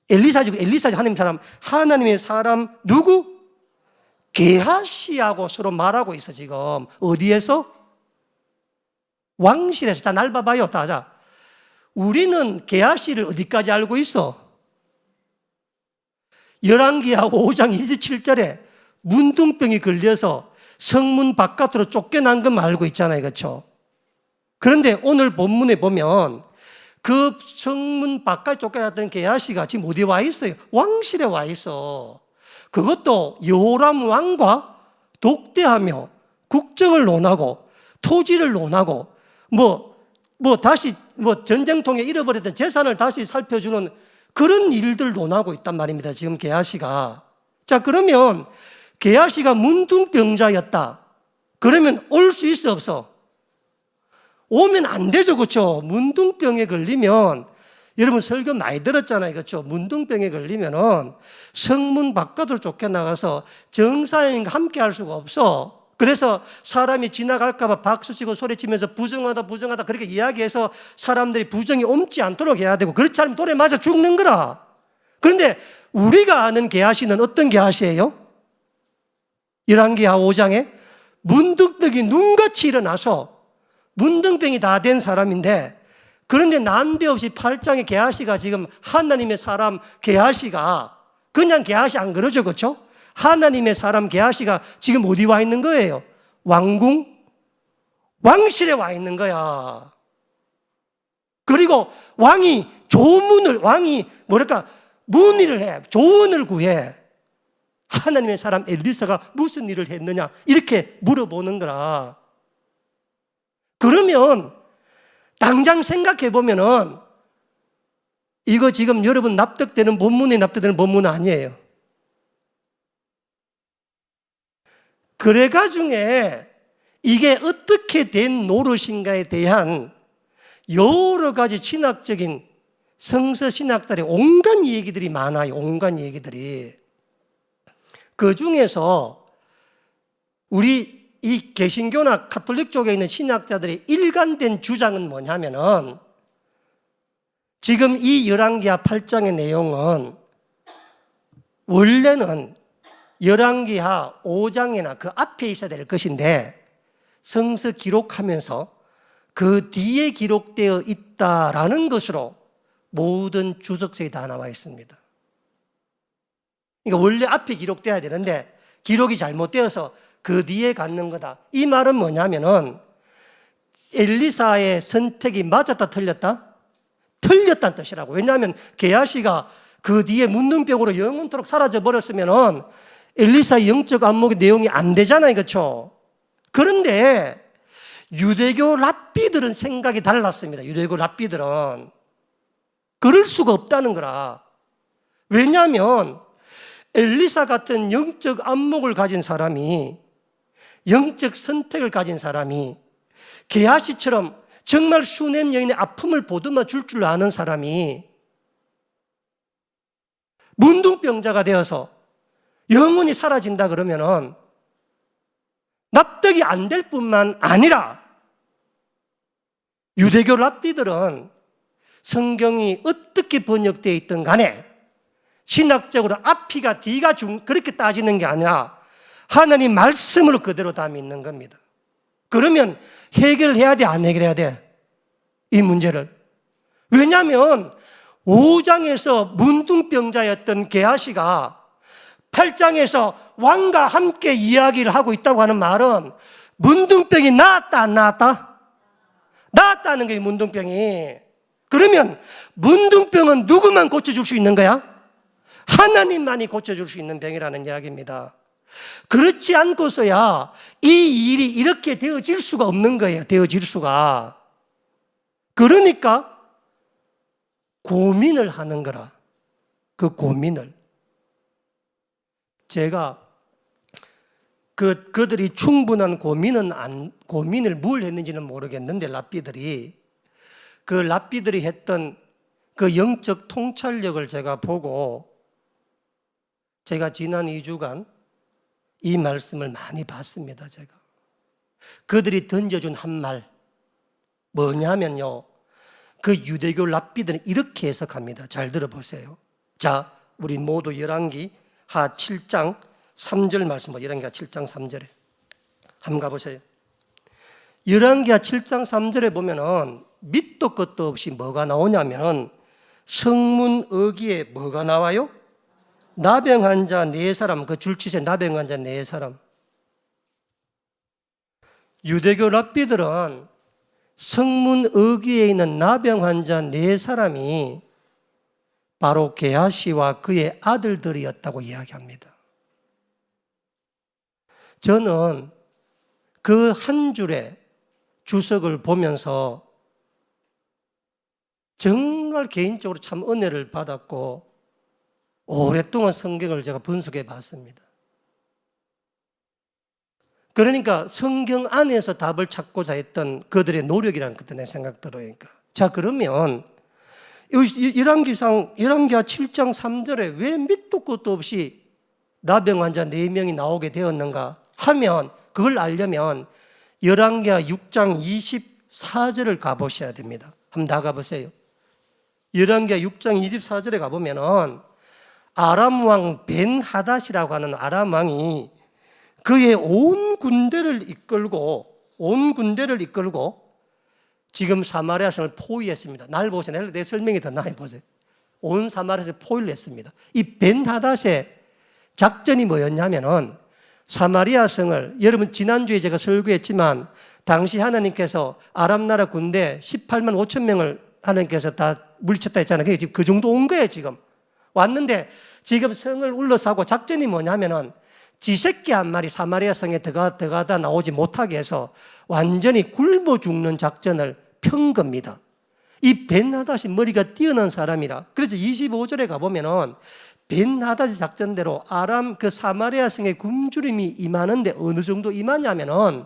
엘리사지, 하나님의 사람. 하나님의 사람 누구? 게하시하고 서로 말하고 있어, 지금. 어디에서? 왕실에서. 자, 날 봐봐요. 자, 우리는 게하시를 어디까지 알고 있어? 열왕기하 5장 27절에 문둥병이 걸려서 성문 바깥으로 쫓겨난 것만 알고 있잖아요. 그렇죠? 그런데 오늘 본문에 보면 그 성문 바깥에 쫓겨났던 게하시가 지금 어디에 와 있어요? 왕실에 와 있어. 그것도 여호람 왕과 독대하며 국정을 논하고 토지를 논하고 다시 전쟁통에 잃어버렸던 재산을 다시 살펴주는 그런 일들 논하고 있단 말입니다. 지금 게하시가. 자, 그러면 게하시가 문둥병자였다. 그러면 올 수 있어 없어? 오면 안 되죠. 그렇죠? 문둥병에 걸리면 여러분 설교 많이 들었잖아요. 그렇죠? 문둥병에 걸리면은 성문 바깥으로 쫓겨나가서 정사님과 함께 할 수가 없어. 그래서 사람이 지나갈까봐 박수치고 소리치면서 부정하다 그렇게 이야기해서 사람들이 부정이 옮지 않도록 해야 되고 그렇지 않으면 돌에 맞아 죽는 거라. 그런데 우리가 아는 게하시는 어떤 게하시예요? 열왕기하 5장에 문둥병이 눈같이 일어나서 문둥병이 다 된 사람인데 그런데 난데없이 8장의 게하시가 지금 하나님의 사람 게하시가 그냥 게하시 안 그러죠. 그렇죠? 하나님의 사람 게하시가 지금 어디 와 있는 거예요? 왕궁? 왕실에 와 있는 거야. 그리고 왕이 문의를 해. 조언을 구해. 하나님의 사람 엘리사가 무슨 일을 했느냐 이렇게 물어보는 거라. 그러면 당장 생각해 보면은 이거 지금 여러분 납득되는 본문은 아니에요. 그래가 중에 이게 어떻게 된 노릇인가에 대한 여러 가지 신학적인 성서 신학들의 온갖 얘기들이 많아요. 온갖 얘기들이. 그 중에서 우리 이 개신교나 가톨릭 쪽에 있는 신학자들의 일관된 주장은 뭐냐면은 지금 이 열왕기하 8장의 내용은 원래는 열왕기하 5장이나 그 앞에 있어야 될 것인데 성서 기록하면서 그 뒤에 기록되어 있다라는 것으로 모든 주석서에 다 나와 있습니다. 그러니까 원래 앞에 기록돼야 되는데 기록이 잘못되어서 그 뒤에 갖는 거다. 이 말은 뭐냐면은 엘리사의 선택이 맞았다 틀렸다? 틀렸다는 뜻이라고. 왜냐하면 게하시가 그 뒤에 문둥병으로 영원토록 사라져 버렸으면은 엘리사의 영적 안목의 내용이 안 되잖아요. 그렇죠? 그런데 유대교 랍비들은 생각이 달랐습니다. 유대교 랍비들은 그럴 수가 없다는 거라. 왜냐하면 엘리사 같은 영적 안목을 가진 사람이, 영적 선택을 가진 사람이, 게하시처럼 정말 수넴 여인의 아픔을 보듬어 줄 줄 아는 사람이 문둥병자가 되어서 영원히 사라진다 그러면은 납득이 안 될 뿐만 아니라 유대교 랍비들은 성경이 어떻게 번역되어 있든 간에 신학적으로 앞이가 뒤가 그렇게 따지는 게 아니라 하나님 말씀으로 그대로 다 믿는 겁니다. 그러면 해결해야 돼, 안 해결해야 돼? 이 문제를. 왜냐하면 5장에서 문둥병자였던 게하시가 8장에서 왕과 함께 이야기를 하고 있다고 하는 말은 문둥병이 나았다, 안 나았다? 나았다는 거예요, 문둥병이. 그러면 문둥병은 누구만 고쳐줄 수 있는 거야? 하나님만이 고쳐줄 수 있는 병이라는 이야기입니다. 그렇지 않고서야 이 일이 이렇게 되어질 수가 없는 거예요. 되어질 수가. 그러니까 고민을 하는 거라. 그 고민을. 제가 그들이 충분한 고민을 뭘 했는지는 모르겠는데 랍비들이 그 랍비들이 했던 그 영적 통찰력을 제가 보고 제가 지난 2주간 이 말씀을 많이 봤습니다. 제가 그들이 던져준 한 말 뭐냐면요, 그 유대교 랍비들은 이렇게 해석합니다. 잘 들어보세요. 자, 우리 모두 열왕기 하 7장 3절 말씀, 열왕기하 7장 3절에 한번 가보세요. 열왕기하 7장 3절에 보면은 밑도 끝도 없이 뭐가 나오냐면 성문 어기에 뭐가 나와요? 나병 환자 4사람, 그 줄치세 나병 환자 4사람. 유대교 랍비들은 성문 어기에 있는 나병 환자 4사람이 바로 게하시와 그의 아들들이었다고 이야기합니다. 저는 그 한 줄의 주석을 보면서 정말 개인적으로 참 은혜를 받았고 오랫동안 성경을 제가 분석해 봤습니다. 그러니까 성경 안에서 답을 찾고자 했던 그들의 노력이라는 것도 내 생각 들어요. 자, 그러면 열왕기하 7장 3절에 왜 밑도 끝도 없이 나병 환자 4명이 나오게 되었는가 하면 그걸 알려면 열왕기하 6장 24절을 가보셔야 됩니다. 한번 다 가보세요. 열왕기하 6장 24절에 가보면은 아람 왕 벤하닷이라고 하는 아람 왕이 그의 온 군대를 이끌고 지금 사마리아 성을 포위했습니다. 날 보세요. 내 설명이 더 나아 보세요. 온 사마리아에서 포위를 했습니다. 이 벤하닷의 작전이 뭐였냐면은 사마리아 성을, 여러분 지난주에 제가 설교했지만 당시 하나님께서 아람 나라 군대 18만 5천 명을 하나님께서 다 물리쳤다 했잖아요. 그게 지금 그 정도 온 거예요. 지금 왔는데 지금 성을 울러서고 작전이 뭐냐면은 쥐새끼 한 마리 사마리아 성에 들어가다 나오지 못하게 해서 완전히 굶어 죽는 작전을 편 겁니다. 이 벤하닷이 머리가 뛰어난 사람이라. 그래서 25절에 가보면은 벤하닷의 작전대로 아람 그 사마리아 성에 굶주림이 임하는데 어느 정도 임하냐면은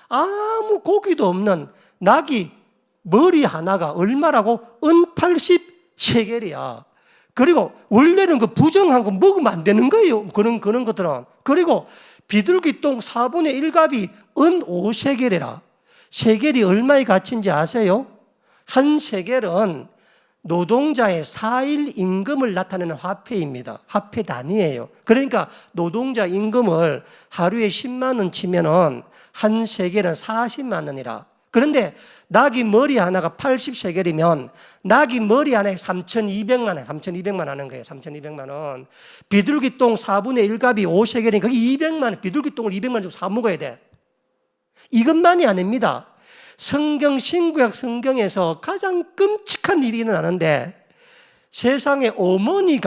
아무 고기도 없는 낙이 머리 하나가 얼마라고? 은 80세겔이야. 그리고 원래는 그 부정한 거 먹으면 안 되는 거예요. 그런 것들은. 그리고 비둘기 똥 4분의 1갑이 은 5세겔이라. 세겔이 얼마의 가치인지 아세요? 한 세겔은 노동자의 4일 임금을 나타내는 화폐입니다. 화폐 단위예요. 그러니까 노동자 임금을 하루에 10만 원 치면은 한 세겔은 40만 원이라. 그런데 낙이 머리 하나가 80세겔이면 낙이 머리 하나에 3,200만 하는 거예요. 3,200만 원. 비둘기 똥 4분의 1갑이 5세겔이니까 그게 200만 원. 비둘기 똥을 200만 원 주고 사 먹어야 돼. 이것만이 아닙니다. 성경 신구약 성경에서 가장 끔찍한 일이 일어나는데 세상에 어머니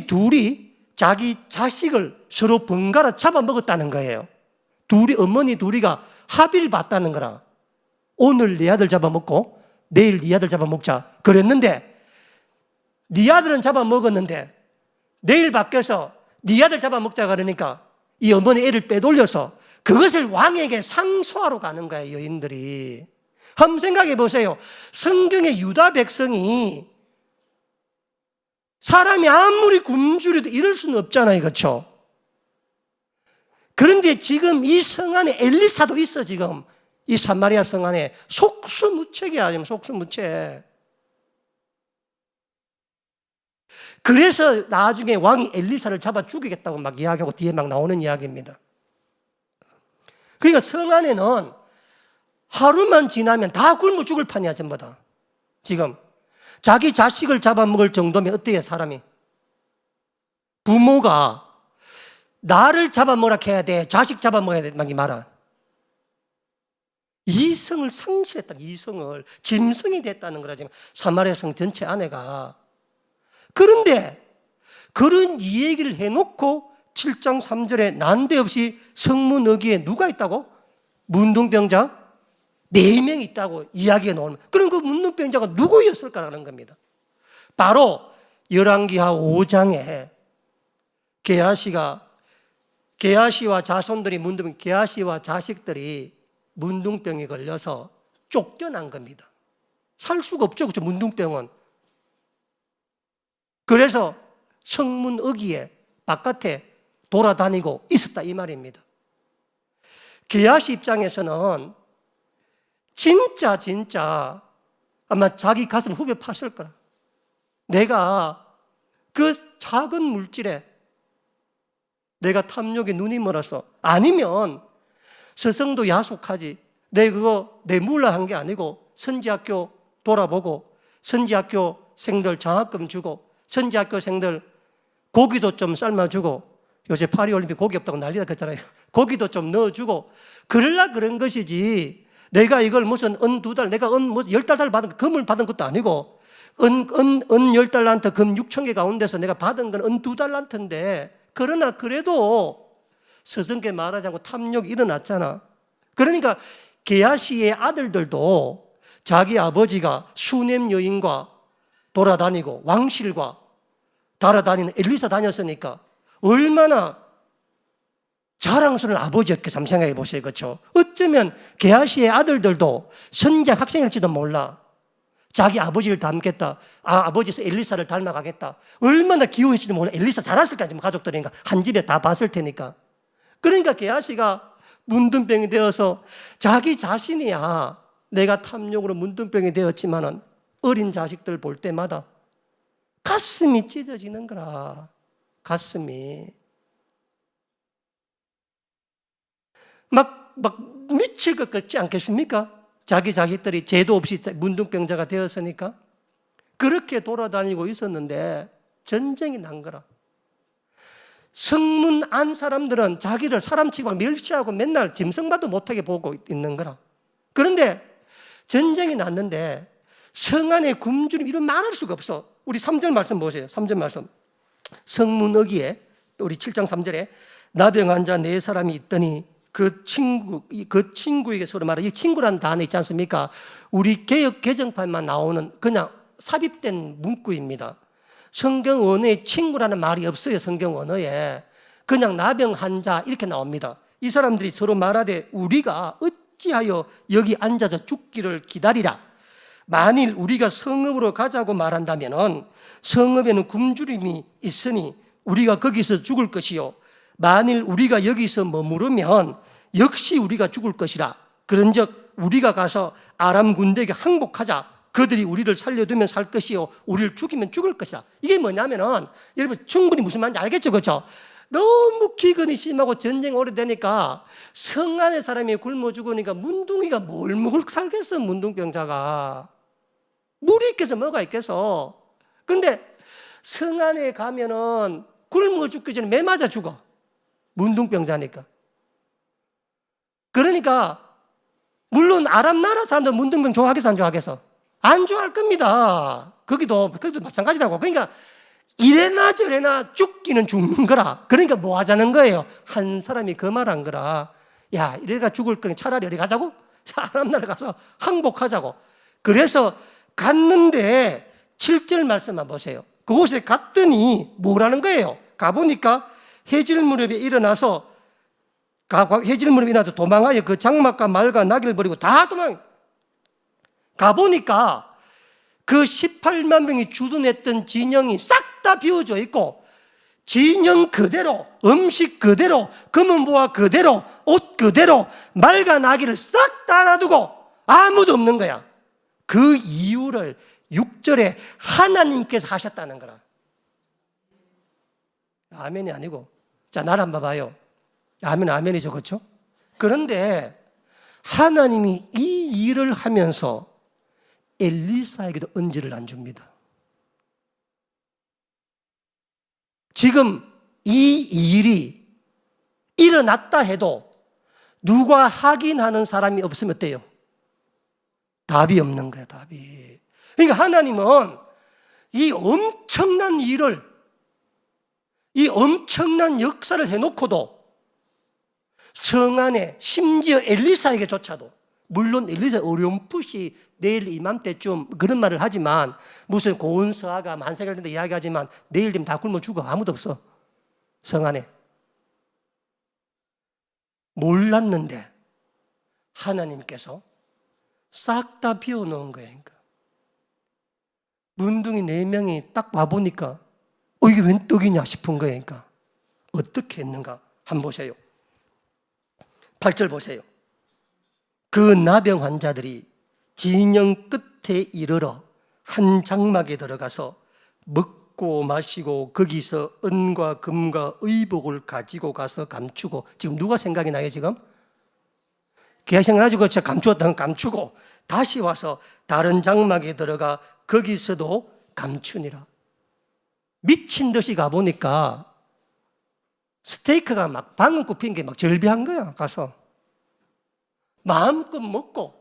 둘이 자기 자식을 서로 번갈아 잡아먹었다는 거예요. 어머니 둘이가 합의를 봤다는 거라. 오늘 네 아들 잡아먹고 내일 네 아들 잡아먹자 그랬는데, 네 아들은 잡아먹었는데 내일 밖에서 네 아들 잡아먹자 그러니까 이 어머니 애를 빼돌려서 그것을 왕에게 상소하러 가는 거예요, 여인들이. 한번 생각해 보세요. 성경의 유다 백성이 사람이 아무리 굶주려도 이럴 수는 없잖아요, 그렇죠? 그런데 지금 이 성 안에 엘리사도 있어. 지금 이 사마리아 성 안에 속수무책이야. 지금 속수무책. 그래서 나중에 왕이 엘리사를 잡아 죽이겠다고 막 이야기하고 뒤에 막 나오는 이야기입니다. 그러니까 성 안에는 하루만 지나면 다 굶어 죽을 판이야, 전부 다. 지금 자기 자식을 잡아먹을 정도면 어때요, 사람이? 부모가 나를 잡아먹으라 해야 돼, 자식 잡아먹어야 돼, 막 이 말아. 이성을 상실했다. 이성을 짐승이 됐다는 거라. 지금 사마리아 성 전체 안에가. 그런데 그런 이 얘기를 해놓고 7장 3절에 난데없이 성문 어귀에 누가 있다고? 문둥병자 4명 있다고 이야기해 놓으면, 그럼 그 문둥병자가 누구였을까라는 겁니다. 바로 열왕기하 5장에 게하시와 자손들이 게하시와 자식들이 문둥병에 걸려서 쫓겨난 겁니다. 살 수가 없죠, 그렇죠? 문둥병은. 그래서 성문 어귀에 바깥에 돌아다니고 있었다, 이 말입니다. 게하시 입장에서는 진짜 아마 자기 가슴 후벼 팠을 거라. 내가 그 작은 물질에 내가 탐욕에 눈이 멀어서, 아니면 서성도 야속하지, 내 그거 내 몰라 한 게 아니고 선지학교 돌아보고 선지학교 생들 장학금 주고 선지학교 생들 고기도 좀 삶아주고, 요새 파리올림픽 고기 없다고 난리가 났잖아요. 고기도 좀 넣어주고 그러려 그런 것이지, 내가 이걸 무슨 은 2달, 내가 은 10달러 받은, 금을 받은 것도 아니고 은 10달란트 금 6,000개 가운데서 내가 받은 건 은 2달란트인데, 그러나 그래도 서성게 말하자고 탐욕이 일어났잖아. 그러니까 게하시의 아들들도 자기 아버지가 수넴 여인과 돌아다니고 왕실과 돌아다니는 엘리사 다녔으니까 얼마나 자랑스러운 아버지였겠어. 한번 생각해 보세요, 그렇죠? 어쩌면 게하시의 아들들도 선지학 학생일지도 몰라. 자기 아버지를 닮겠다, 아버지에서 엘리사를 닮아가겠다, 얼마나 기호했을지도 몰라. 엘리사 잘 왔을까, 지금 가족들이니까 한 집에 다 봤을 테니까. 그러니까 게하시가 문둥병이 되어서 자기 자신이야 내가 탐욕으로 문둥병이 되었지만은 어린 자식들 볼 때마다 가슴이 찢어지는 거라. 가슴이 막 미칠 것 같지 않겠습니까? 자기 자식들이 죄도 없이 문둥병자가 되었으니까. 그렇게 돌아다니고 있었는데 전쟁이 난 거라. 성문 안 사람들은 자기를 사람치고 멸시하고 맨날 짐승봐도 못하게 보고 있는 거라. 그런데 전쟁이 났는데 성 안에 굶주림 이런 말할 수가 없어. 우리 3절 말씀 보세요. 3절 말씀. 성문 어귀에 우리 7장 3절에 나병 환자 4사람이 있더니 그 친구에게 서로 말해. 이 친구라는 단어 있지 않습니까? 우리 개역 개정판만 나오는 그냥 삽입된 문구입니다. 성경 언어에 친구라는 말이 없어요. 성경 언어에 그냥 나병 환자 이렇게 나옵니다. 이 사람들이 서로 말하되 우리가 어찌하여 여기 앉아서 죽기를 기다리라. 만일 우리가 성읍으로 가자고 말한다면 성읍에는 굶주림이 있으니 우리가 거기서 죽을 것이요, 만일 우리가 여기서 머무르면 역시 우리가 죽을 것이라. 그런즉 우리가 가서 아람 군대에게 항복하자. 그들이 우리를 살려두면 살 것이요 우리를 죽이면 죽을 것이라. 이게 뭐냐면은 여러분 충분히 무슨 말인지 알겠죠, 그렇죠? 너무 기근이 심하고 전쟁 오래되니까 성 안에 사람이 굶어 죽으니까 문둥이가 뭘 먹을 살겠어. 문둥병자가 물이 있겠어, 뭐가 있겠어. 근데 성 안에 가면은 굶어 죽기 전에 매 맞아 죽어. 문둥병자니까. 그러니까 물론 아람 나라 사람들 문둥병 좋아하겠어, 안 좋아하겠어? 안 좋아할 겁니다. 거기도 마찬가지라고. 그러니까 이래나 저래나 죽기는 죽는 거라. 그러니까 뭐 하자는 거예요? 한 사람이 그 말 한 거라. 야, 이래가 죽을 거니 차라리 어디 가자고? 사람 나라 가서 항복하자고. 그래서 갔는데 7절 말씀만 보세요. 그곳에 갔더니 뭐라는 거예요? 가보니까 해질 무렵에 일어나서 도망하여 그 장막과 말과 나귀를 버리고 다 가보니까 그 18만 명이 주둔했던 진영이 싹 다 비워져 있고, 진영 그대로, 음식 그대로, 금은보화 그대로, 옷 그대로, 말과 나귀를 싹 다 놔두고 아무도 없는 거야. 그 이유를 6절에 하나님께서 하셨다는 거라. 아멘이 아니고, 자, 나를 한번 봐요. 아멘이죠, 그렇죠? 그런데 하나님이 이 일을 하면서 엘리사에게도 언지를 안 줍니다. 지금 이 일이 일어났다 해도 누가 확인하는 사람이 없으면 어때요? 답이 없는 거예요, 답이. 그러니까 하나님은 이 엄청난 일을, 이 엄청난 역사를 해놓고도 성 안에, 심지어 엘리사에게조차도, 물론 엘리사 어렴풋이 내일 이맘때쯤 그런 말을 하지만, 무슨 고운서아가 만세가 된다 이야기하지만 내일 되면 다 굶어 죽어. 아무도 없어, 성 안에. 몰랐는데 하나님께서 싹 다 비워놓은 거예요. 그러니까 문둥이 4명이 딱 와보니까 이게 웬 떡이냐 싶은 거예요. 그러니까 어떻게 했는가 한번 보세요. 8절 보세요. 그 나병 환자들이 진영 끝에 이르러 한 장막에 들어가서 먹고 마시고 거기서 은과 금과 의복을 가지고 가서 감추고, 지금 누가 생각이 나요 지금? 걔가 생각나지고 감추었다는 감추고 다시 와서 다른 장막에 들어가 거기서도 감추니라. 미친 듯이 가보니까 스테이크가 막 방금 굽힌 게 막 절비한 거야. 가서 마음껏 먹고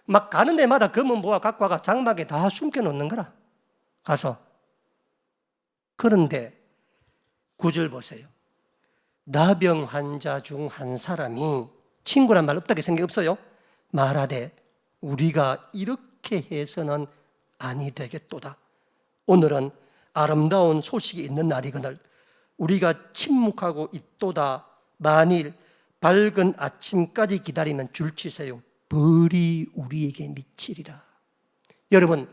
막 가는 데마다 금은보화 갖고 와가 장막에 다 숨겨놓는 거라. 가서. 그런데 9절 보세요. 나병 환자 중 한 사람이, 친구란 말 없다게 생각 없어요? 말하되 우리가 이렇게 해서는 아니 되겠도다. 오늘은 아름다운 소식이 있는 날이거늘 우리가 침묵하고 있도다. 만일 밝은 아침까지 기다리면 줄치세요. 벌이 우리에게 미치리라. 여러분,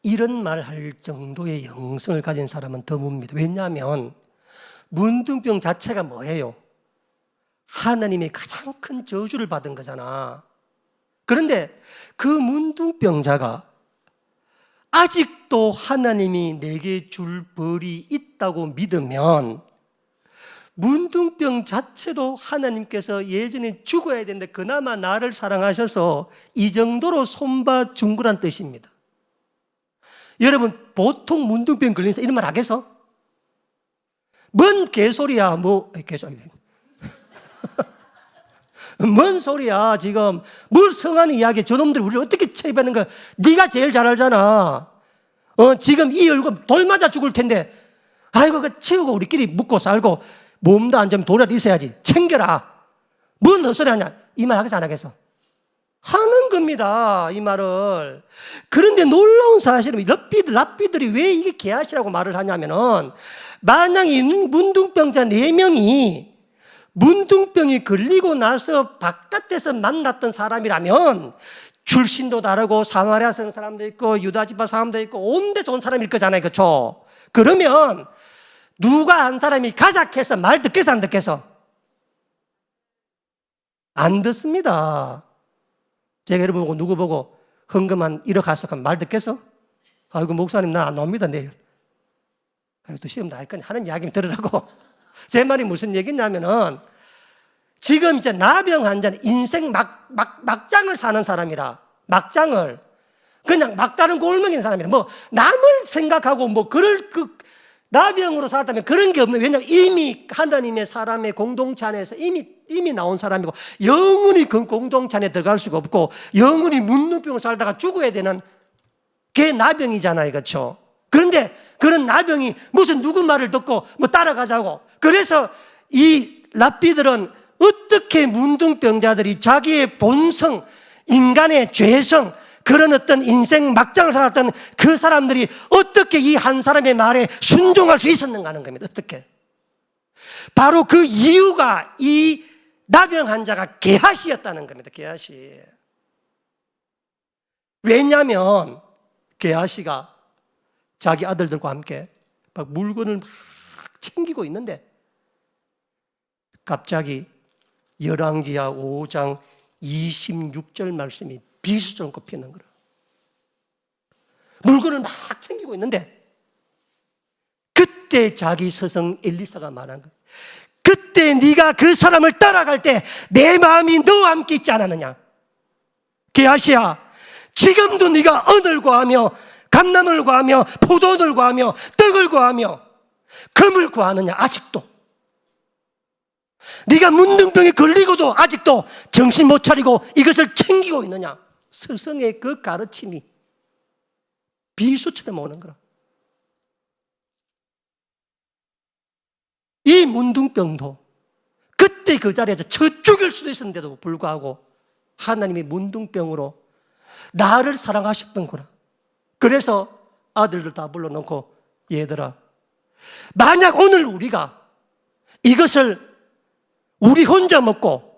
이런 말 할 정도의 영성을 가진 사람은 드뭅니다. 왜냐하면 문둥병 자체가 뭐예요? 하나님의 가장 큰 저주를 받은 거잖아. 그런데 그 문둥병자가 아직도 하나님이 내게 줄 벌이 있다고 믿으면, 문둥병 자체도 하나님께서 예전에 죽어야 되는데 그나마 나를 사랑하셔서 이 정도로 손봐 준 거란 뜻입니다. 여러분, 보통 문둥병 걸린 사람 이런 말 하겠어? 뭔 개소리야, 개소리. 뭔 소리야, 지금. 뭘 성하는 이야기야. 저놈들이 우리를 어떻게 체입하는 거야. 네가 제일 잘 알잖아. 지금 이 얼굴 돌 맞아 죽을 텐데, 아이고, 그 채우고 우리끼리 묵고 살고, 몸도 안 좋으면 돌이라도 있어야지. 챙겨라. 뭔 헛소리 하냐. 이 말 하겠어, 안 하겠어? 하는 겁니다, 이 말을. 그런데 놀라운 사실은 랍비들이 왜 이게 개하시라고 말을 하냐면은, 만약 이 문둥병자 4명이 문둥병이 걸리고 나서 바깥에서 만났던 사람이라면 출신도 다르고 사마리아 성 사람도 있고 유다 지파 사람도 있고 온 데서 온 사람일 거잖아요, 그렇죠? 그러면 누가 한 사람이 가작해서 말 듣겠어, 안 듣겠어? 안 듣습니다. 제가 여러분 보고 누구 보고 헌금한 1억 가서 말 듣겠어? 아이고, 목사님 나 안 옵니다 내일. 또 시험 다 할 거니 하는 이야기 들으라고. 제 말이 무슨 얘기냐면은, 지금 이제 나병 환자는 인생 막장을 사는 사람이라, 막장을 그냥 막다른 골목인 사람이라, 남을 생각하고 나병으로 살았다면 그런 게 없는. 왜냐하면 이미 하나님의 사람의 공동체 안에서 이미 나온 사람이고, 영원히 그 공동체 안에 들어갈 수가 없고, 영원히 문둥병을 살다가 죽어야 되는 게 나병이잖아요, 그렇죠? 그런데 그런 나병이 무슨 누구 말을 듣고 따라가자고. 그래서 이 랍비들은 어떻게 문둥병자들이 자기의 본성, 인간의 죄성, 그런 어떤 인생 막장을 살았던 그 사람들이 어떻게 이 한 사람의 말에 순종할 수 있었는가 하는 겁니다. 어떻게? 바로 그 이유가 이 나병 환자가 게하시였다는 겁니다. 게하시. 왜냐하면 게하시가 자기 아들들과 함께 막 물건을 막 챙기고 있는데 갑자기 열왕기하 5장 26절 말씀이 비수처럼 꼽히는 거라. 물건을 막 챙기고 있는데 그때 자기 스승 엘리사가 말한 거예요. 그때 네가 그 사람을 따라갈 때 내 마음이 너와 함께 있지 않았느냐. 게하시야, 지금도 네가 언을 구하며 감나무를 구하며 포도원을 구하며 떡을 구하며 금을 구하느냐. 아직도 네가 문둥병에 걸리고도 아직도 정신 못 차리고 이것을 챙기고 있느냐. 스승의 그 가르침이 비수처럼 오는 거라. 이 문둥병도 그때 그 자리에서 쳐 죽일 수도 있었는데도 불구하고 하나님이 문둥병으로 나를 사랑하셨던 거라. 그래서 아들들 다 불러놓고 얘들아, 만약 오늘 우리가 이것을 우리 혼자 먹고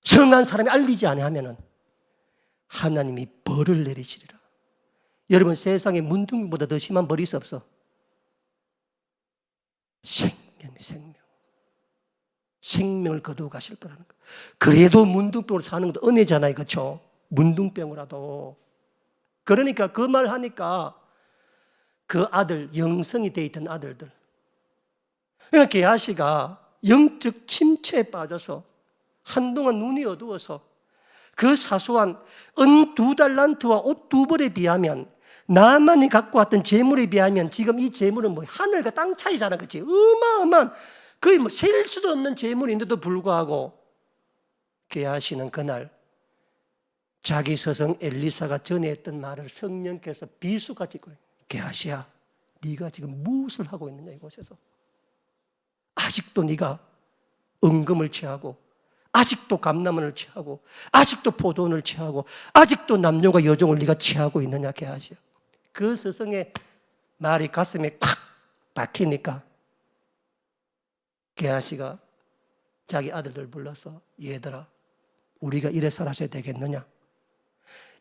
성한 사람이 알리지 아니하면은 하나님이 벌을 내리시리라. 여러분, 세상에 문둥병보다 더 심한 벌이 있어 없어? 생명을 거두어 가실 거라는 거. 그래도 문둥병으로 사는 것도 은혜잖아요, 그렇죠? 문둥병으로도. 그러니까 그 말 하니까 그 아들, 영성이 돼 있던 아들들, 그러니까 게하시가 영적 침체에 빠져서 한동안 눈이 어두워서 그 사소한 은 2달란트와 옷 2벌에 비하면, 나만이 갖고 왔던 재물에 비하면 지금 이 재물은 뭐 하늘과 땅 차이잖아, 그렇지? 어마어마한, 거의 뭐 셀 수도 없는 재물인데도 불구하고 게하시는 그날 자기 스승 엘리사가 전에 했던 말을 성령께서 비수같이 꺼내요. 게하시야, 네가 지금 무엇을 하고 있느냐 이곳에서. 아직도 네가 은금을 취하고, 아직도 감람원을 취하고, 아직도 포도원을 취하고, 아직도 남녀가 여종을 네가 취하고 있느냐 게하시야. 그 스승의 말이 가슴에 콱 박히니까 게하시가 자기 아들들 불러서 얘들아, 우리가 이래 살아서야 되겠느냐.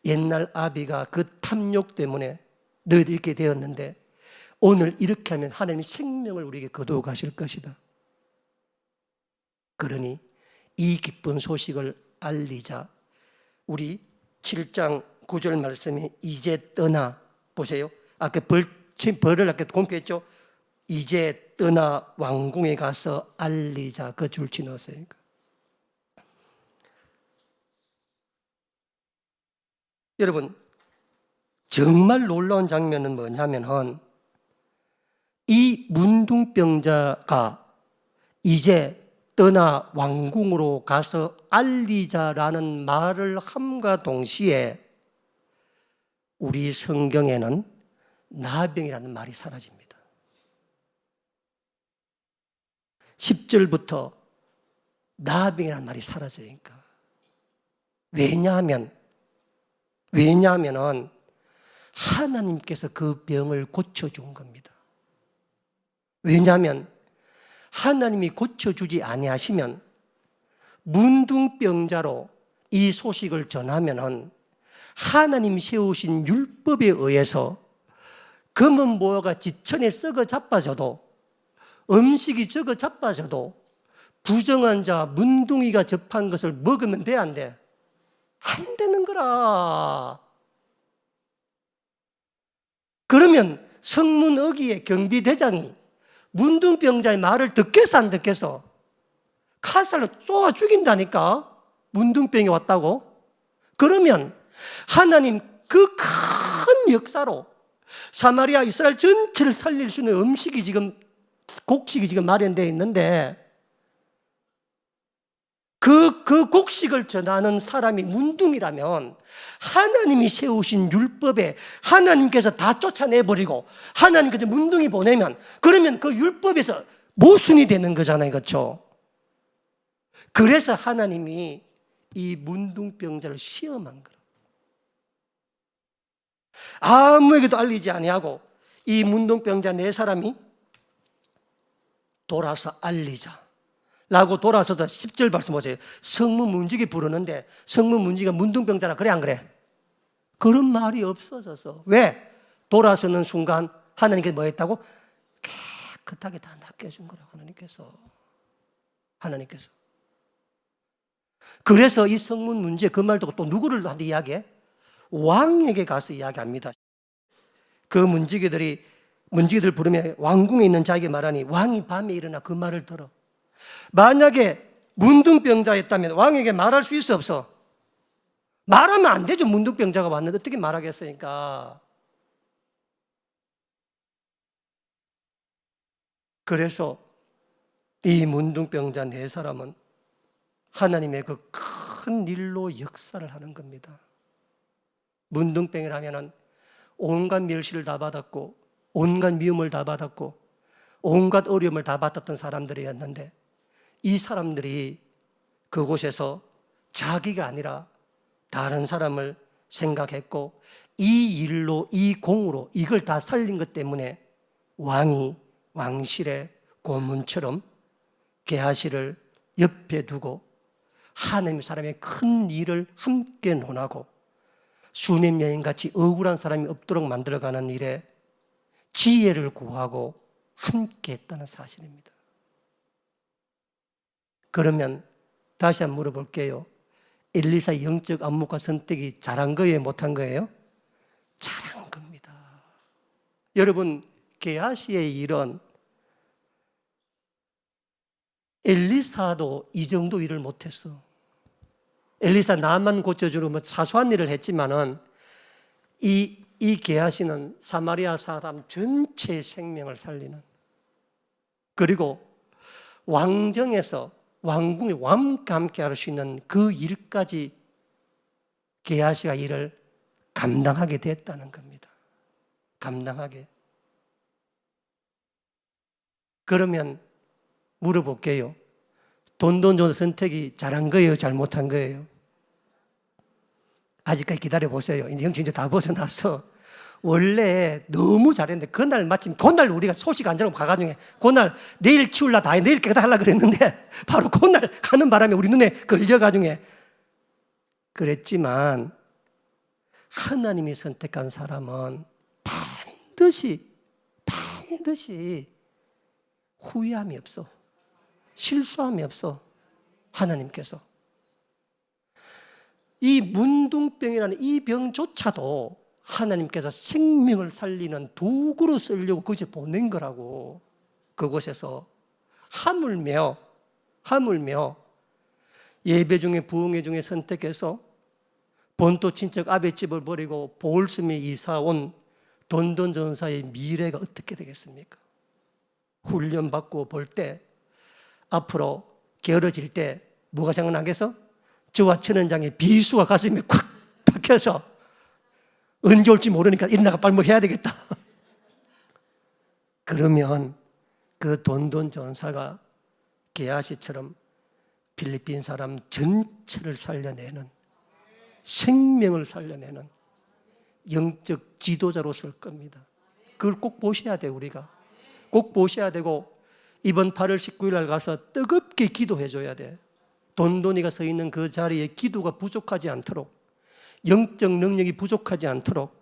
옛날 아비가 그 탐욕 때문에 너희들 이렇게 되었는데 오늘 이렇게 하면 하나님이 생명을 우리에게 거두어 가실 것이다. 그러니 이 기쁜 소식을 알리자 우리 7장 9절 말씀이 이제 떠나, 보세요. 아까 벌을 아까 공표했죠. 이제 떠나 왕궁에 가서 알리자. 그 줄치 넣었어요. 여러분, 정말 놀라운 장면은 뭐냐면은 이 문둥병자가 이제 떠나 왕궁으로 가서 알리자라는 말을 함과 동시에 우리 성경에는 나병이라는 말이 사라집니다. 10절부터 나병이라는 말이 사라져요. 왜냐하면은 하나님께서 그 병을 고쳐준 겁니다. 왜냐하면 하나님이 고쳐주지 아니하시면 문둥병자로 이 소식을 전하면은 하나님 세우신 율법에 의해서 검은 모여가 지천에 썩어 자빠져도, 음식이 썩어 자빠져도 부정한 자 문둥이가 접한 것을 먹으면 돼, 안 돼? 안 되는 거라. 그러면 성문어기의 경비대장이 문둥병자의 말을 듣겠어 안 듣겠어? 칼살로 쏘아 죽인다니까. 문둥병이 왔다고. 그러면 하나님 그 큰 역사로 사마리아 이스라엘 전체를 살릴 수 있는 음식이 지금, 곡식이 지금 마련되어 있는데 그 곡식을 전하는 사람이 문둥이라면 하나님이 세우신 율법에 하나님께서 다 쫓아내버리고 하나님께서 문둥이 보내면, 그러면 그 율법에서 모순이 되는 거잖아요, 그렇죠? 그래서 하나님이 이 문둥병자를 시험한 거예요. 아무에게도 알리지 아니하고 이 문둥병자 네 사람이 돌아서 알리자라고 돌아서서 10절 말씀 보세요. 성문문지기 부르는데 성문문지기가 문둥병자라 그래 안 그래? 그런 말이 없어져서. 왜? 돌아서는 순간 하나님께서 뭐 했다고? 깨끗하게 다 낚여준 거라고 하나님께서. 그래서 이 성문 문제 그 말 듣고 또 누구를 한테 이야기해? 왕에게 가서 이야기합니다. 그 문지기들 부르면 왕궁에 있는 자에게 말하니 왕이 밤에 일어나 그 말을 들어. 만약에 문둥병자였다면 왕에게 말할 수 있어 없어? 말하면 안 되죠. 문둥병자가 왔는데 어떻게 말하겠습니까? 그래서 이 문둥병자 네 사람은 하나님의 그 큰 일로 역사를 하는 겁니다. 문둥병이라면 온갖 멸시를 다 받았고 온갖 미움을 다 받았고 온갖 어려움을 다 받았던 사람들이었는데 이 사람들이 그곳에서 자기가 아니라 다른 사람을 생각했고 이 일로 이 공으로 이걸 다 살린 것 때문에 왕이 왕실의 고문처럼 게하시를 옆에 두고 하나님 사람의 큰 일을 함께 논하고 수냄 여인같이 억울한 사람이 없도록 만들어가는 일에 지혜를 구하고 함께 했다는 사실입니다. 그러면 다시 한번 물어볼게요. 엘리사의 영적 안목과 선택이 잘한 거예요? 못한 거예요? 잘한 겁니다. 여러분, 게하시의 일은 엘리사도 이 정도 일을 못했어. 엘리사 나만 고쳐주고 뭐 사소한 일을 했지만은 이 게하시는 사마리아 사람 전체의 생명을 살리는, 그리고 왕정에서 왕궁에 왕과 함께 할 수 있는 그 일까지 게하시가 일을 감당하게 됐다는 겁니다. 감당하게. 그러면 물어볼게요. 돈 선택이 잘한 거예요? 잘못한 거예요? 아직까지 기다려보세요. 이제 형님 이제 다 벗어났어. 원래 너무 잘했는데 그날 마침 그날 우리가 소식 안 전하고 가가지고 그날 내일 치울라 다 해. 내일 깨끗하게 하려고 그랬는데 바로 그날 가는 바람에 우리 눈에 걸려가지고 그랬지만 하나님이 선택한 사람은 반드시 후회함이 없어. 실수함이 없어. 하나님께서. 이 문둥병이라는 이 병조차도 하나님께서 생명을 살리는 도구로 쓰려고 그저 보낸 거라고. 그곳에서 하물며 예배 중에 부흥회 중에 선택해서 본토 친척 아랫집을 버리고 보울섬에 이사 온 돈돈 전사의 미래가 어떻게 되겠습니까? 훈련받고 볼 때 앞으로 게으러질 때 뭐가 생각나겠어? 저와 천원장의 비수가 가슴에 콱 박혀서 언제 올지 모르니까 일어나가 빨리 해야 되겠다. 그러면 그 돈돈 전사가 게하시처럼 필리핀 사람 전체를 살려내는, 생명을 살려내는 영적 지도자로 설 겁니다. 그걸 꼭 보셔야 돼요. 우리가 꼭 보셔야 되고 이번 8월 19일 날 가서 뜨겁게 기도해 줘야 돼. 돈돈이가 서 있는 그 자리에 기도가 부족하지 않도록, 영적 능력이 부족하지 않도록,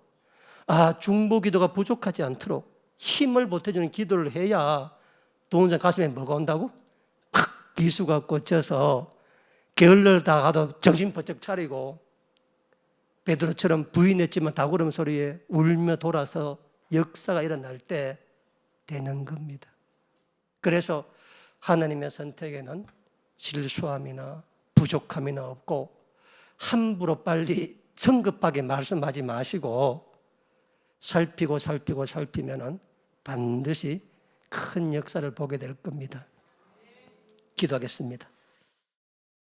중보기도가 부족하지 않도록 힘을 보태주는 기도를 해야 돈장 가슴에 뭐가 온다고? 팍 비수가 꽂혀서 게을러다 가도 정신 번쩍 차리고 베드로처럼 부인했지만 다구름 소리에 울며 돌아서 역사가 일어날 때 되는 겁니다. 그래서 하나님의 선택에는 실수함이나 부족함이나 없고 함부로 빨리 성급하게 말씀하지 마시고 살피면은 반드시 큰 역사를 보게 될 겁니다. 기도하겠습니다.